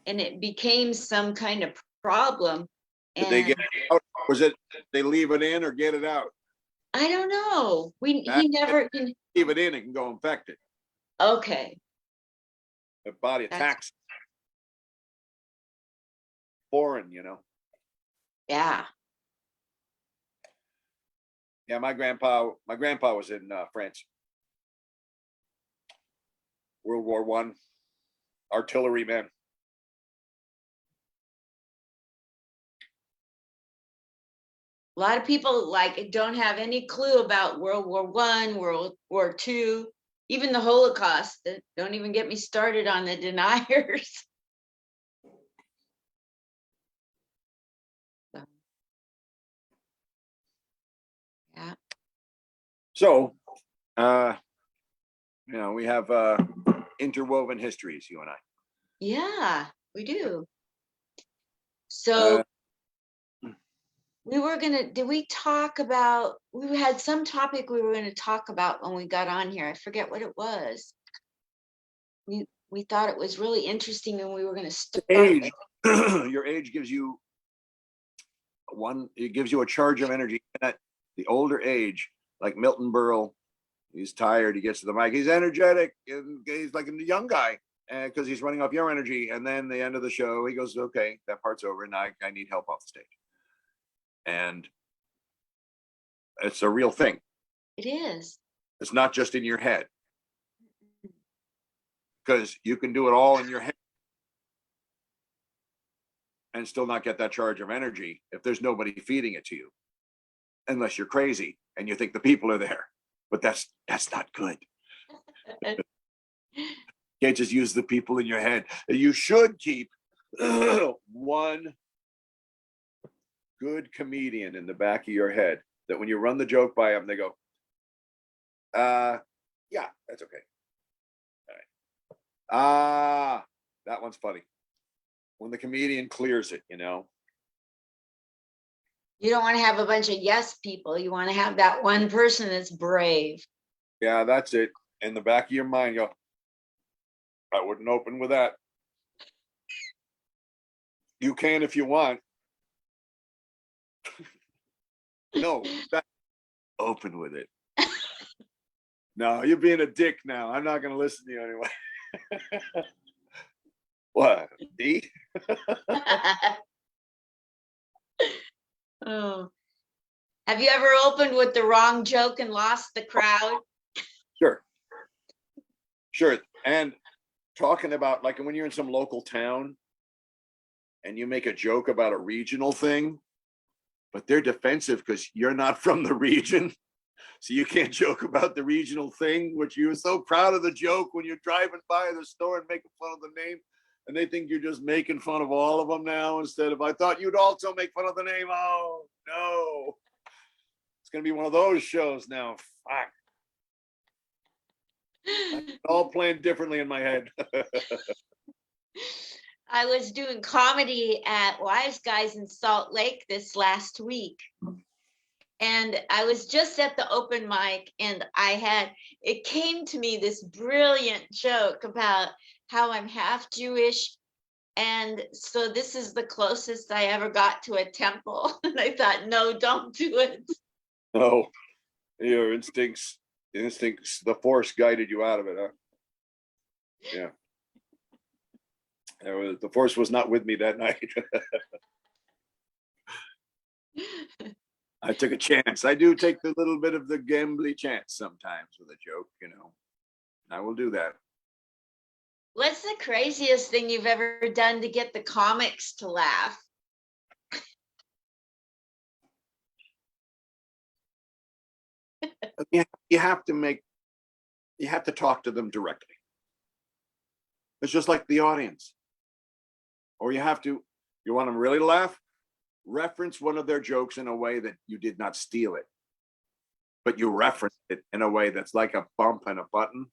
And it became some kind of problem. Did they get it out? Was it they leave it in or get it out? I don't know. He never can leave it in, it can go infected. Okay. The body attacks foreign, Yeah. Yeah, my grandpa was in France. World War I, artilleryman. A lot of people don't have any clue about World War I, World War II, even the Holocaust. Don't even get me started on the deniers. So, we have interwoven histories, you and I. Yeah, we do. So did we talk about, we had some topic we were gonna talk about when we got on here. I forget what it was. We thought it was really interesting and we were gonna start Age. with. Your age gives you it gives you a charge of energy. At the older age, like Milton Berle, he's tired, he gets to the mic, he's energetic, and he's like a young guy, and because he's running off your energy. And then the end of the show, he goes, okay, that part's over, and I need help off the stage. And it's a real thing. It is. It's not just in your head, because you can do it all in your head and still not get that charge of energy if there's nobody feeding it to you, unless you're crazy and you think the people are there. But that's not good. You can't just use the people in your head. You should keep one good comedian in the back of your head that when you run the joke by them, they go, yeah, that's okay. All right. That one's funny. When the comedian clears it, You don't want to have a bunch of yes people. You want to have that one person that's brave. Yeah, that's it. In the back of your mind, go, I wouldn't open with that. You can if you want. No, open with it. No, you're being a dick now. I'm not going to listen to you anyway. What? D? Oh. Have you ever opened with the wrong joke and lost the crowd? Sure. And talking about, like, when you're in some local town and you make a joke about a regional thing, but they're defensive because you're not from the region. So you can't joke about the regional thing, which you were so proud of the joke when you're driving by the store and making fun of the name. And they think you're just making fun of all of them now, instead of, I thought you'd also make fun of the name. Oh, no. It's going to be one of those shows now. Fuck. All playing differently in my head. I was doing comedy at Wise Guys in Salt Lake this last week. And I was just at the open mic, and it came to me this brilliant joke about how I'm half Jewish. And so this is the closest I ever got to a temple. And I thought, no, don't do it. No, your instincts, the force guided you out of it, huh? Yeah. The force was not with me that night. I took a chance. I do take the little bit of the gambly chance sometimes with a joke, I will do that. What's the craziest thing you've ever done to get the comics to laugh? You have to talk to them directly. It's just like the audience. Or you want them really to laugh? Reference one of their jokes in a way that you did not steal it, but you reference it in a way that's like a bump and a button.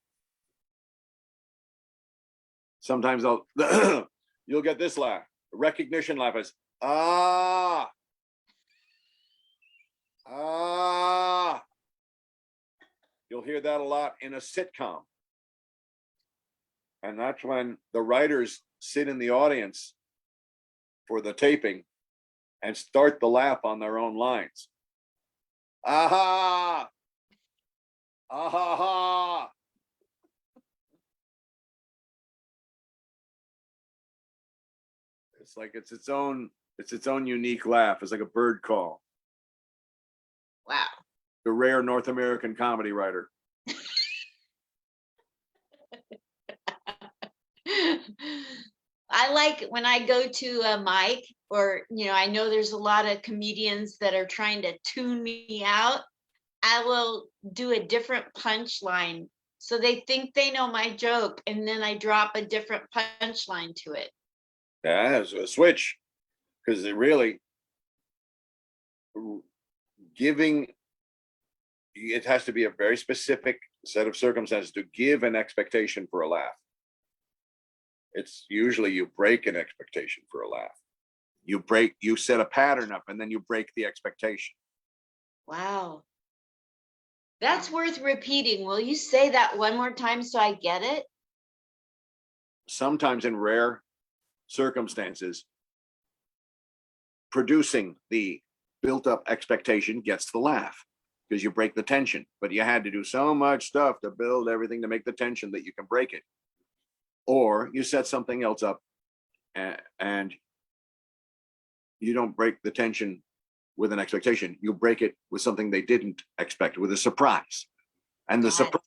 Sometimes you'll get this laugh. The recognition laugh is, ah. You'll hear that a lot in a sitcom. And that's when the writers sit in the audience for the taping and start the laugh on their own lines. Aha! Ah-ha-ha! It's like it's its own unique laugh. It's like a bird call. Wow. The rare North American comedy writer. I like when I go to a mic, or I know there's a lot of comedians that are trying to tune me out. I will do a different punchline so they think they know my joke, and then I drop a different punchline to it. Yeah, it's a switch, because it really giving it has to be a very specific set of circumstances to give an expectation for a laugh. It's usually you break an expectation for a laugh. You set a pattern up and then you break the expectation. Wow. That's worth repeating. Will you say that one more time so I get it? Sometimes in rare circumstances, producing the built up expectation gets the laugh because you break the tension. But you had to do so much stuff to build everything to make the tension that you can break it. Or you set something else up and you don't break the tension with an expectation. You break it with something they didn't expect, with a surprise. And the surprise.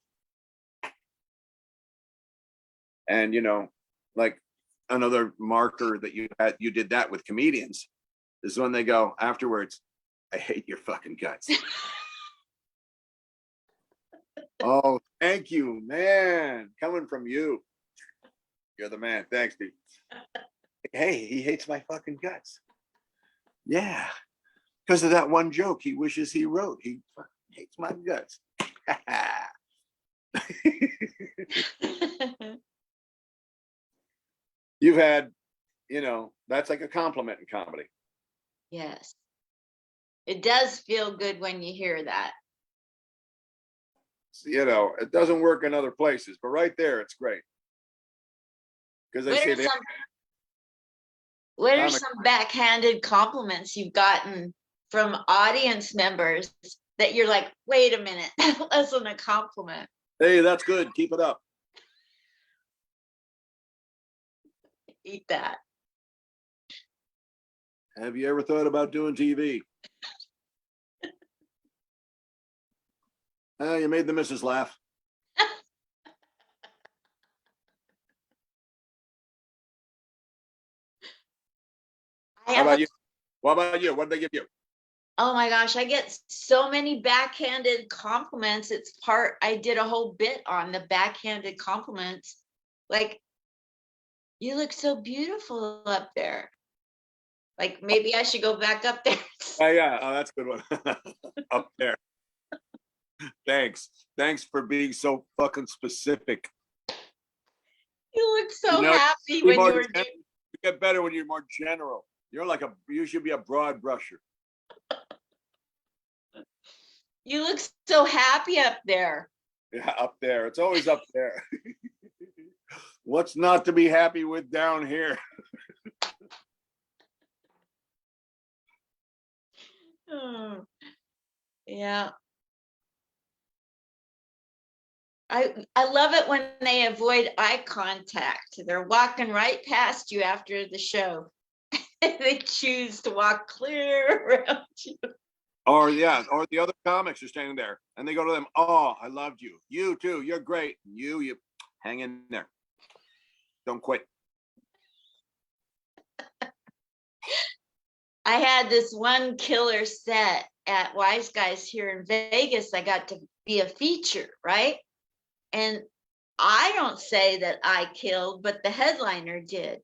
And, like another marker that you did that with comedians is when they go afterwards, I hate your fucking guts. Oh, thank you, man. Coming from you. You're the man. Thanks, dude. Hey, he hates my fucking guts. Yeah. Because of that one joke he wishes he wrote. He fucking hates my guts. You've had, that's like a compliment in comedy. Yes. It does feel good when you hear that. It doesn't work in other places, but right there, it's great. Because they say what are some backhanded compliments you've gotten from audience members that you're like, wait a minute, that wasn't a compliment? Hey, that's good. Keep it up. Eat that. Have you ever thought about doing TV? You made the missus laugh. How about you? What about you? What did they give you? Oh my gosh, I get so many backhanded compliments. I did a whole bit on the backhanded compliments. Like, you look so beautiful up there. Like, maybe I should go back up there. Yeah. Oh, that's a good one. Up there. Thanks for being so fucking specific. You look so happy when you were doing. You get better when you're more general. You should be a broad brusher. You look so happy up there. Yeah, up there. It's always up there. What's not to be happy with down here? Oh, yeah. I love it when they avoid eye contact. They're walking right past you after the show. They choose to walk clear around you. Or the other comics are standing there and they go to them, oh, I loved you. You too, you're great. You hang in there. Don't quit. I had this one killer set at Wise Guys here in Vegas. I got to be a feature, right? And I don't say that I killed, but the headliner did.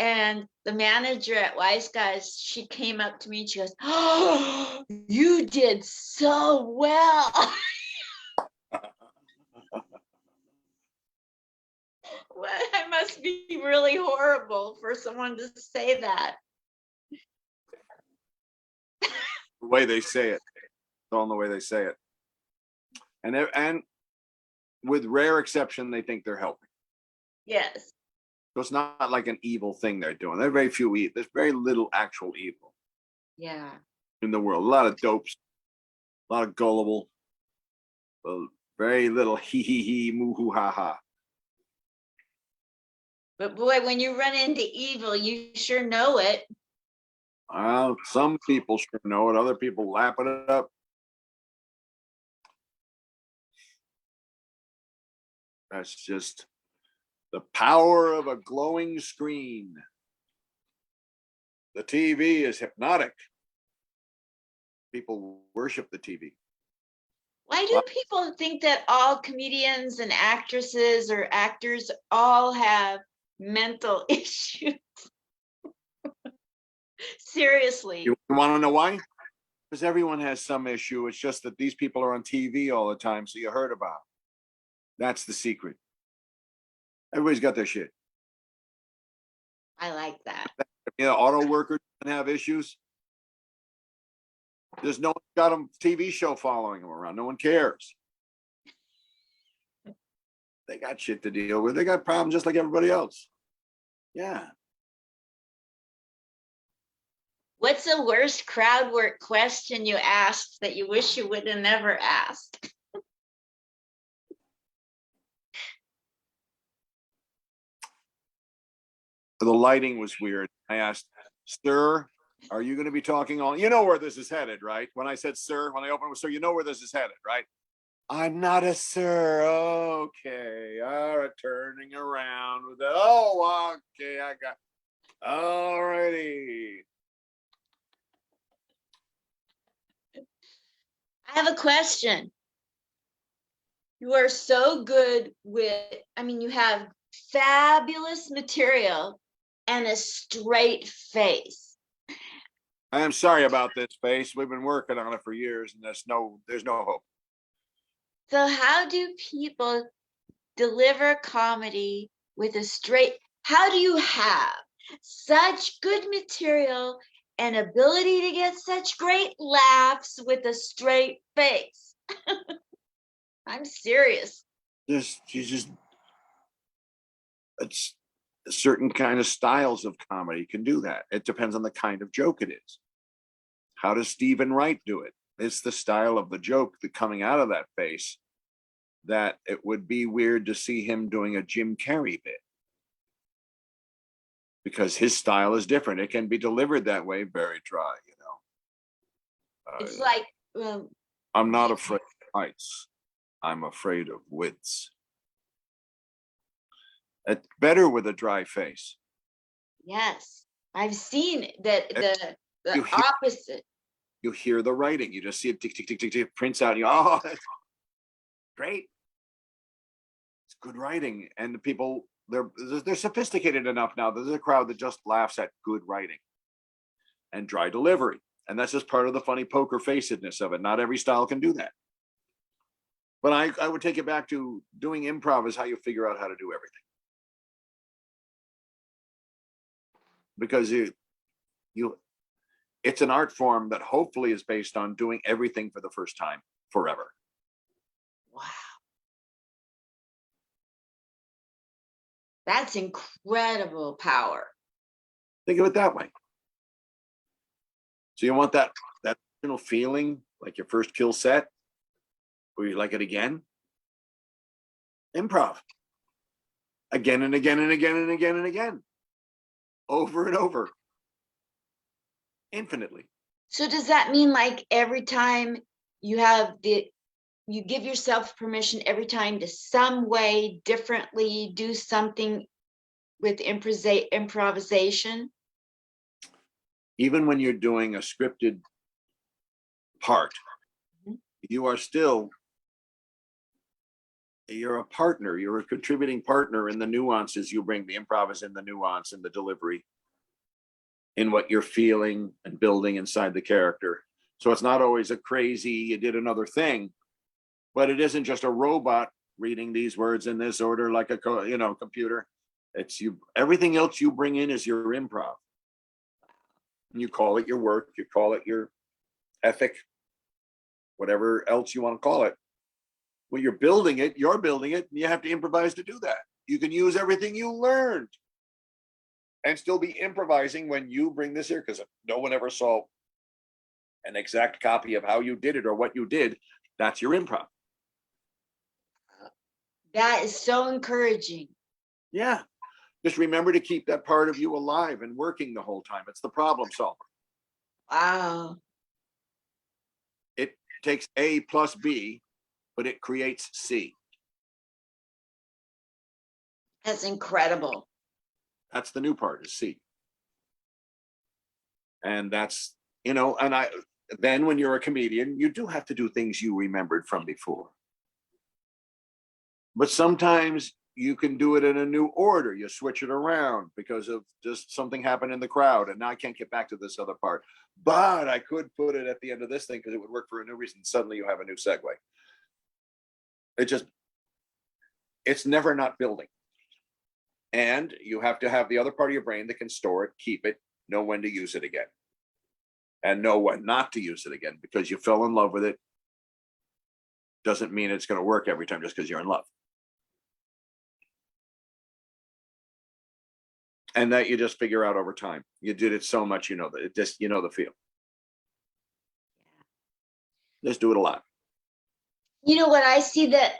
And the manager at Wise Guys, she came up to me and she goes, oh, you did so well. What? I must be really horrible for someone to say that. The way they say it. It's all in the way they say it. And with rare exception, they think they're helping. Yes. So it's not like an evil thing they're doing. There's very little actual evil. Yeah. In the world. A lot of dopes, a lot of gullible, very little hee hee hee, moo hoo ha ha. But boy, when you run into evil, you sure know it. Some people sure know it. Other people lap it up. That's just the power of a glowing screen. The TV is hypnotic. People worship the TV. Why do people think that all comedians and actresses or actors all have mental issues? Seriously. You want to know why? Because everyone has some issue. It's just that these people are on TV all the time, so you heard about it. That's the secret. Everybody's got their shit. I like that. You know, auto workers can have issues. There's no one got a TV show following them around. No one cares. They got shit to deal with. They got problems just like everybody else. Yeah. What's the worst crowd work question you asked that you wish you would have never asked? The lighting was weird. I asked, sir, are you going to be talking all? You know where this is headed, right? When I said sir, when I opened with sir, you know where this is headed, right? I'm not a sir. Okay. All right. Turning around with it. Oh, okay. I got. All righty. I have a question. You are so good with, I mean, you have fabulous material and a straight face. I am sorry about this face. We've been working on it for years, and there's no hope. So how do people deliver comedy with a straight, how do you have such good material and ability to get such great laughs with a straight face? I'm serious. It's certain kind of styles of comedy can do that. It depends on the kind of joke it is. How does Stephen Wright do it? It's the style of the joke that coming out of that face that it would be weird to see him doing a Jim Carrey bit, because his style is different. It can be delivered that way, very dry, you know. It's like I'm not afraid of heights. I'm afraid of widths. It's better with a dry face. yes, I've seen that the You hear- opposite. You hear the writing. You just see it tick, tick, tick, tick, tick, prints out. And you oh, that's great. It's good writing, and the people they're sophisticated enough now. There's a crowd that just laughs at good writing and dry delivery, and that's just part of the funny poker facedness of it. Not every style can do that. But I would take it back to doing improv is how you figure out how to do everything. Because it's an art form that hopefully is based on doing everything for the first time forever. Wow. That's incredible power. Think of it that way. So you want that original feeling like your first kill set, or you like it again? Improv. Again and again and again and again and again. Over and over. Infinitely. So does that mean like every time you give yourself permission every time to some way differently do something with improvisation? Even when you're doing a scripted part, you are still, you're a partner, you're a contributing partner in the nuances you bring. The improv is in the nuance and the delivery, in what you're feeling and building inside the character. So it's not always a crazy, you did another thing, but it isn't just a robot reading these words in this order like a computer. It's you. Everything else you bring in is your improv. And you call it your work, you call it your ethic, whatever else you want to call it. When you're building it, and you have to improvise to do that. You can use everything you learned and still be improvising when you bring this here, because no one ever saw an exact copy of how you did it or what you did. That's your improv. That is so encouraging. Yeah. Just remember to keep that part of you alive and working the whole time. It's the problem solver. Wow. It takes A plus B, but it creates C. That's incredible. That's the new part, is C. And that's, then when you're a comedian, you do have to do things you remembered from before. But sometimes you can do it in a new order. You switch it around because of just something happened in the crowd. And now I can't get back to this other part, but I could put it at the end of this thing because it would work for a new reason. Suddenly you have a new segue. It's never not building. And you have to have the other part of your brain that can store it, keep it, know when to use it again, and know when not to use it again, because you fell in love with it doesn't mean it's going to work every time just because you're in love. And that you just figure out over time. You did it so much, you know that it just, you know the feel. Just do it a lot. You know what I see that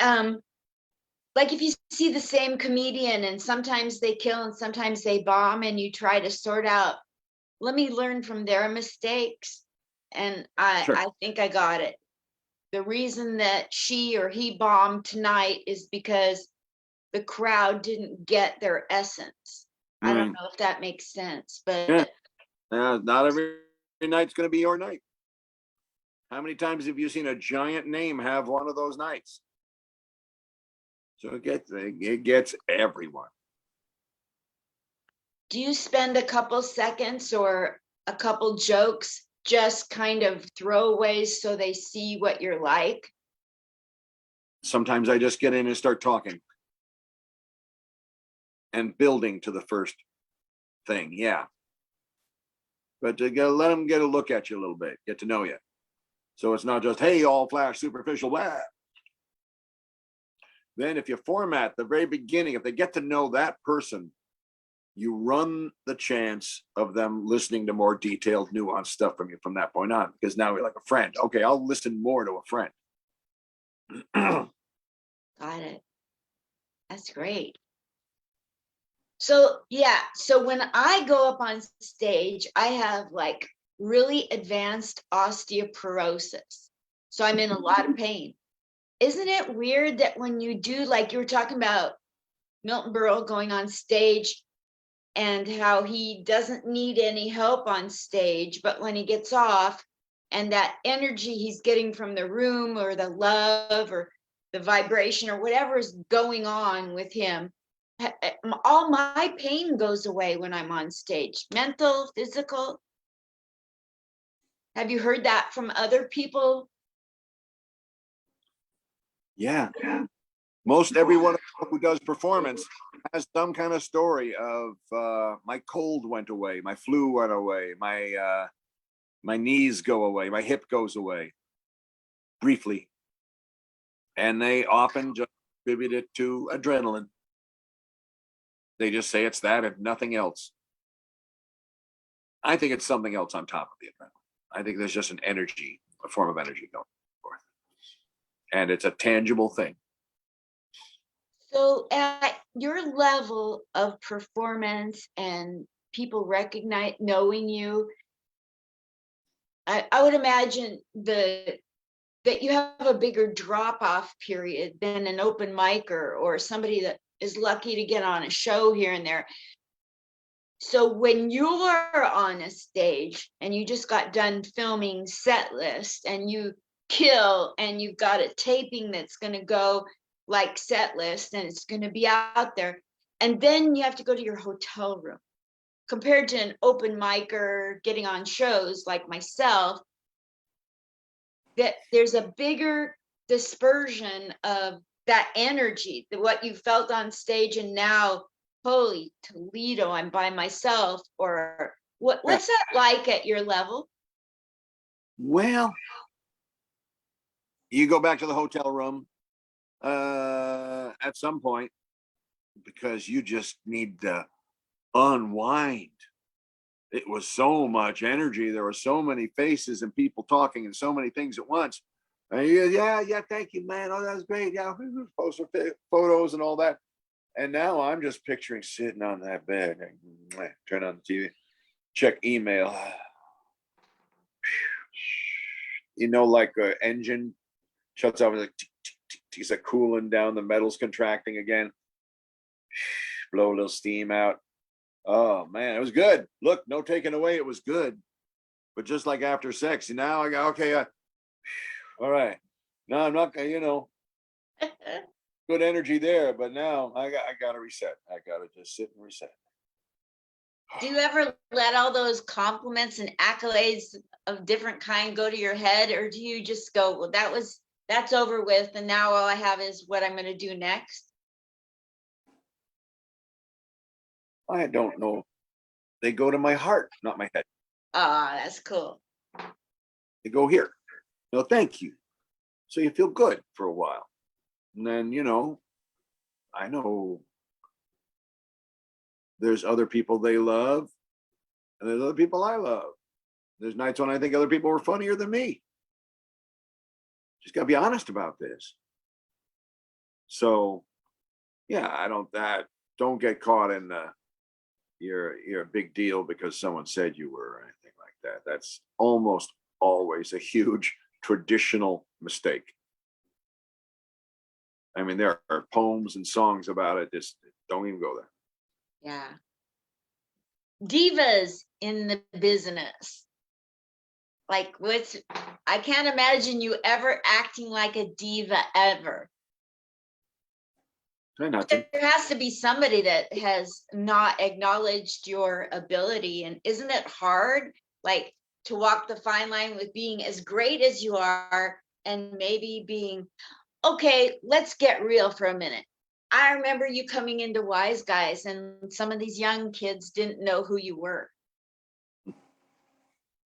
like if you see the same comedian and sometimes they kill and sometimes they bomb and you try to sort out, let me learn from their mistakes. And Sure. I think I got it. The reason that she or he bombed tonight is because the crowd didn't get their essence. I don't know if that makes sense, but Yeah. Not every night's going to be your night. How many times have you seen a giant name have one of those nights? So it gets everyone. do you spend a couple seconds or a couple jokes, just kind of throwaways so they see what you're like? Sometimes I just get in and start talking and building to the first thing. Yeah. But to let them get a look at you a little bit, get to know you. So it's not just, hey, all flash, superficial, blah. Then if you format the very beginning, if they get to know that person, you run the chance of them listening to more detailed, nuanced stuff from you from that point on, because now you're like a friend. Okay, I'll listen more to a friend. Got it. That's great. So yeah, so when I go up on stage, I have like really advanced osteoporosis. So I'm in a lot of pain. Isn't it weird that when you do, like you were talking about Milton Berle going on stage and how he doesn't need any help on stage, but when he gets off and that energy he's getting from the room or the love or the vibration or whatever is going on with him, all my pain goes away when I'm on stage, mental, physical. Have you heard that from other people? Yeah. Most everyone who does performance has some kind of story of my cold went away, my flu went away, my knees go away, my hip goes away briefly. And they often just attribute it to adrenaline. They just say it's that and nothing else. I think it's something else on top of the adrenaline. I think there's just an energy, a form of energy going forth. And it's a tangible thing. So at your level of performance and people recognize knowing you, I would imagine that you have a bigger drop-off period than an open micer or somebody that is lucky to get on a show here and there. So when you're on a stage and you just got done filming Set List and you kill and you've got a taping that's going to go like Set List and it's going to be out there, and then you have to go to your hotel room, compared to an open micer getting on shows like myself, that there's a bigger dispersion of that energy, what you felt on stage, and now, holy Toledo, I'm by myself. Or what's that like at your level? Well, you go back to the hotel room at some point because you just need to unwind. It was so much energy. There were so many faces and people talking and so many things at once. And yeah, thank you, man. Oh, that was great. Yeah, post photos and all that. And now I'm just picturing sitting on that bed, and turn on the TV, check email. You know, like an engine shuts off, like it's like cooling down, the metal's contracting again. Blow a little steam out. Oh man, it was good. Look, no taking away, it was good. But just like after sex, now I go, okay, all right. No, I'm not, good energy there, but now I gotta reset. I gotta just sit and reset. Do you ever let all those compliments and accolades of different kind go to your head, or do you just go, well, that's over with, and now all I have is what I'm going to do next? I don't know. They go to my heart, not my head. Ah, that's cool. They go here. No, thank you. So you feel good for a while. And then, I know there's other people they love, and there's other people I love. There's nights when I think other people were funnier than me. Just gotta be honest about this. So yeah, I don't get caught in the you're a big deal because someone said you were or anything like that. That's almost always a huge traditional mistake. I mean, there are poems and songs about it. Just don't even go there. Yeah. Divas in the business. Like, I can't imagine you ever acting like a diva ever. Try not to. There has to be somebody that has not acknowledged your ability. And isn't it hard, like, to walk the fine line with being as great as you are and maybe being, okay, let's get real for a minute. I remember you coming into Wise Guys and some of these young kids didn't know who you were.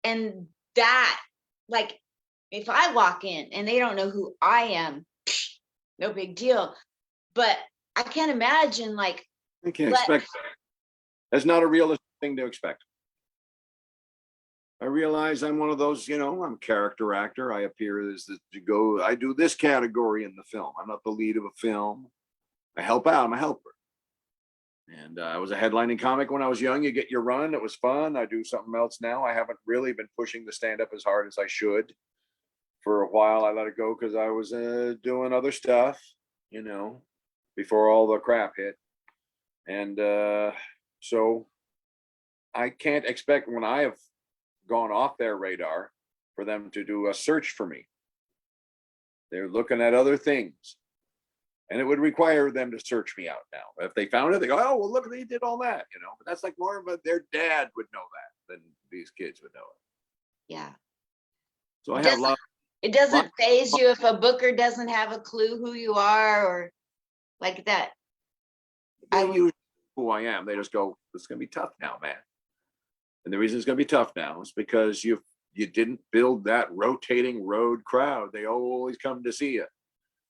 And that, like, if I walk in and they don't know who I am, no big deal. But I can't imagine, like, I can't expect that. That's not a realistic thing to expect. I realize I'm one of those, I'm a character actor. I appear as I do this category in the film. I'm not the lead of a film. I help out. I'm a helper. And I was a headlining comic when I was young. You get your run. It was fun. I do something else now. I haven't really been pushing the stand up as hard as I should. For a while, I let it go because I was doing other stuff, before all the crap hit. And so I can't expect when I have gone off their radar for them to do a search for me. They're looking at other things. And it would require them to search me out now. If they found it, they go, oh, well, look, they did all that, But that's like more of their dad would know that than these kids would know it. Yeah. So I have a lot. It doesn't faze you if a booker doesn't have a clue who you are or like that. They usually know who I am. They just go, it's going to be tough now, man. And the reason it's going to be tough now is because you didn't build that rotating road crowd. They always come to see you.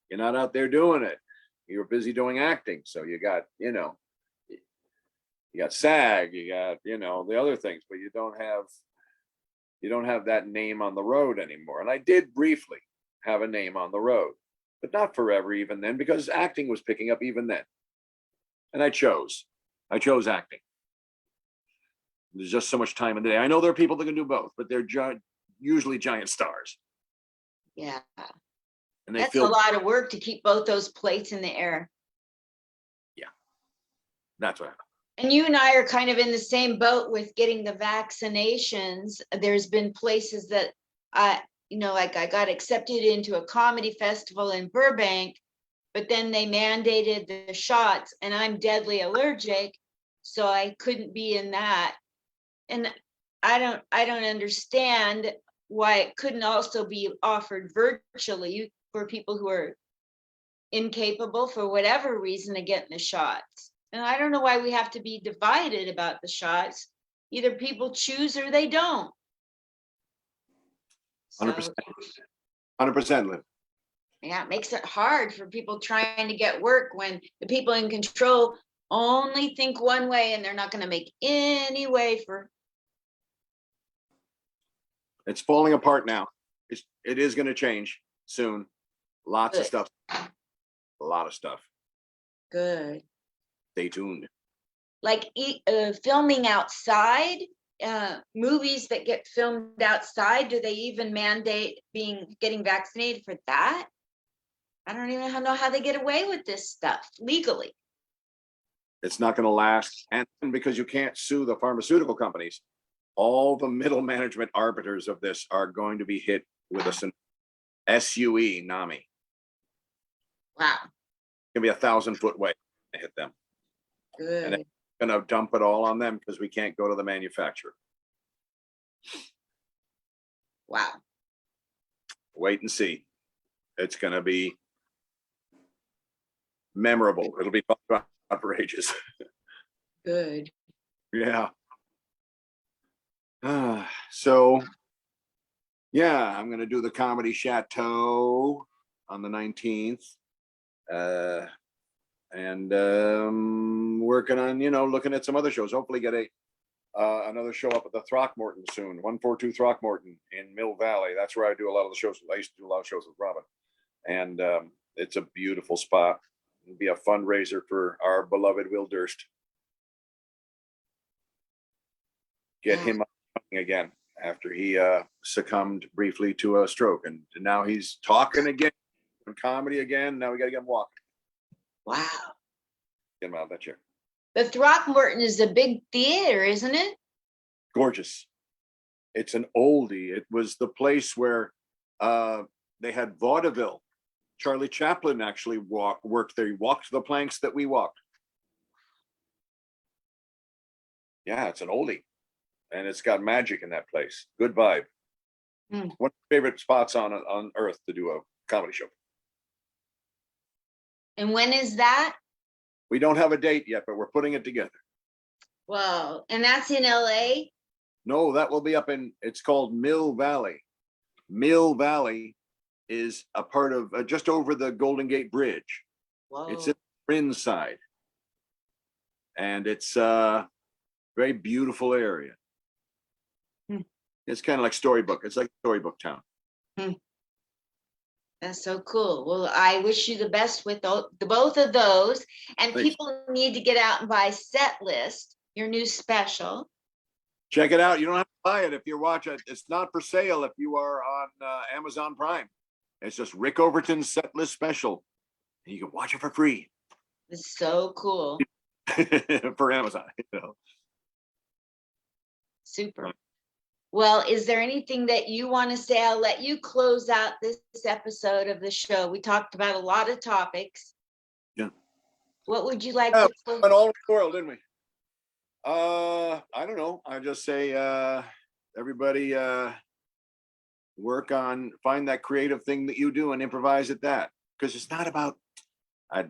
You're not out there doing it. You're busy doing acting. So you got, you got SAG, you got, the other things, but you don't have that name on the road anymore. And I did briefly have a name on the road, but not forever even then, because acting was picking up even then. And I chose acting. There's just so much time in the day. I know there are people that can do both, but they're usually giant stars. Yeah. And that's a lot of work to keep both those plates in the air. Yeah. That's what happened. And you and I are kind of in the same boat with getting the vaccinations. There's been places that like I got accepted into a comedy festival in Burbank, but then they mandated the shots and I'm deadly allergic. So I couldn't be in that. And I don't understand why it couldn't also be offered virtually for people who are incapable for whatever reason of getting the shots. And I don't know why we have to be divided about the shots. Either people choose or they don't. 100%. 100%, Liv. Yeah, it makes it hard for people trying to get work when the people in control only think one way and they're not going to make any way for. It's falling apart now. It is going to change soon. Lots of stuff. A lot of stuff. Good. Stay tuned. Like filming outside, movies that get filmed outside, do they even mandate getting vaccinated for that? I don't even know how they get away with this stuff legally. It's not going to last. And because you can't sue the pharmaceutical companies, all the middle management arbiters of this are going to be hit with a SUE, NAMI. Wow. gonna be 1,000-foot way to hit them. And Good. gonna dump it all on them because we can't go to the manufacturer. Wow. Wait and see. It's gonna be memorable. It'll be talked about for ages. Good. Yeah. So, yeah, I'm gonna do the Comedy Chateau on the 19th. And working on, looking at some other shows. Hopefully get another show up at the Throckmorton soon, 142 Throckmorton in Mill Valley. That's where I do a lot of the shows. I used to do a lot of shows with Robin. And it's a beautiful spot. It'll be a fundraiser for our beloved Will Durst. Get him up again after he succumbed briefly to a stroke. And now he's talking again, comedy again. Now we got to get him walking. Wow. Get him out of that chair. The Throckmorton is a big theater, isn't it? Gorgeous. It's an oldie. It was the place where they had vaudeville. Charlie Chaplin actually worked there. He walked the planks that we walked. Yeah, it's an oldie. And it's got magic in that place. Good vibe. One of my favorite spots on earth to do a comedy show. And when is that? We don't have a date yet, but we're putting it together. Wow. And that's in LA? No, that will be up it's called Mill Valley. Mill Valley is a part of just over the Golden Gate Bridge. Whoa. It's in the Rin side. And it's a very beautiful area. It's kind of like Storybook. It's like Storybook Town. That's so cool. Well, I wish you the best with the both of those. And Thanks. people need to get out and buy Set List, your new special. Check it out. You don't have to buy it if you're watching. It's not for sale if you are on Amazon Prime. It's just Rick Overton's Set List special. And you can watch it for free. It's so cool. For Amazon. Super. Well, is there anything that you want to say? I'll let you close out this episode of the show. We talked about a lot of topics. Yeah. What would you like Yeah, to close? went all over the world, didn't we? I don't know. I just say everybody find that creative thing that you do and improvise at that. Because it's not about I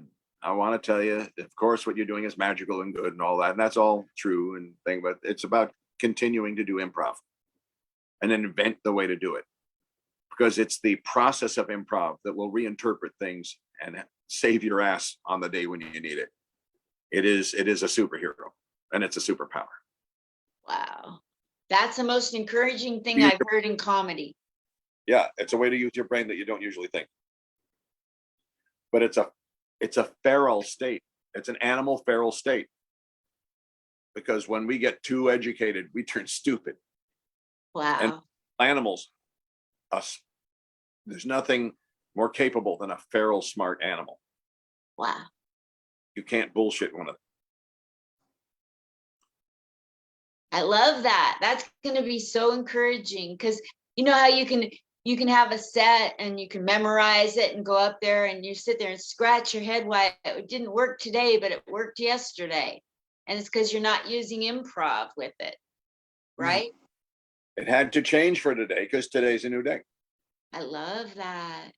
want to tell you, of course, what you're doing is magical and good and all that. And that's all true and thing, but it's about continuing to do improv. And then invent the way to do it, because it's the process of improv that will reinterpret things and save your ass on the day when you need it. It is a superhero, and it's a superpower. Wow, that's the most encouraging thing I've heard in comedy. Yeah, it's a way to use your brain that you don't usually think. But it's a feral state. It's an animal feral state. Because when we get too educated, we turn stupid. Wow. And animals, us, there's nothing more capable than a feral, smart animal. Wow. You can't bullshit one of them. I love that. That's going to be so encouraging, because you know how you can have a set and you can memorize it and go up there and you sit there and scratch your head why it didn't work today, but it worked yesterday. And it's because you're not using improv with it, right? It had to change for today because today's a new day. I love that.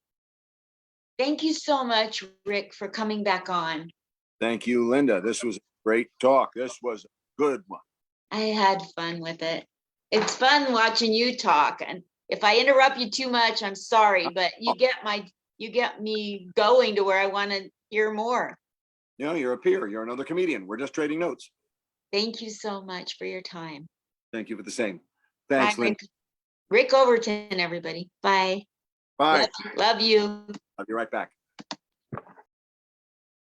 Thank you so much, Rick, for coming back on. Thank you, Linda. This was a great talk. This was a good one. I had fun with it. It's fun watching you talk. And if I interrupt you too much, I'm sorry, but you get me going to where I want to hear more. You're a peer. You're another comedian. We're just trading notes. Thank you so much for your time. Thank you for the same. Thanks, Linda. Rick Overton, everybody. Bye. Bye. Love you. I'll be right back.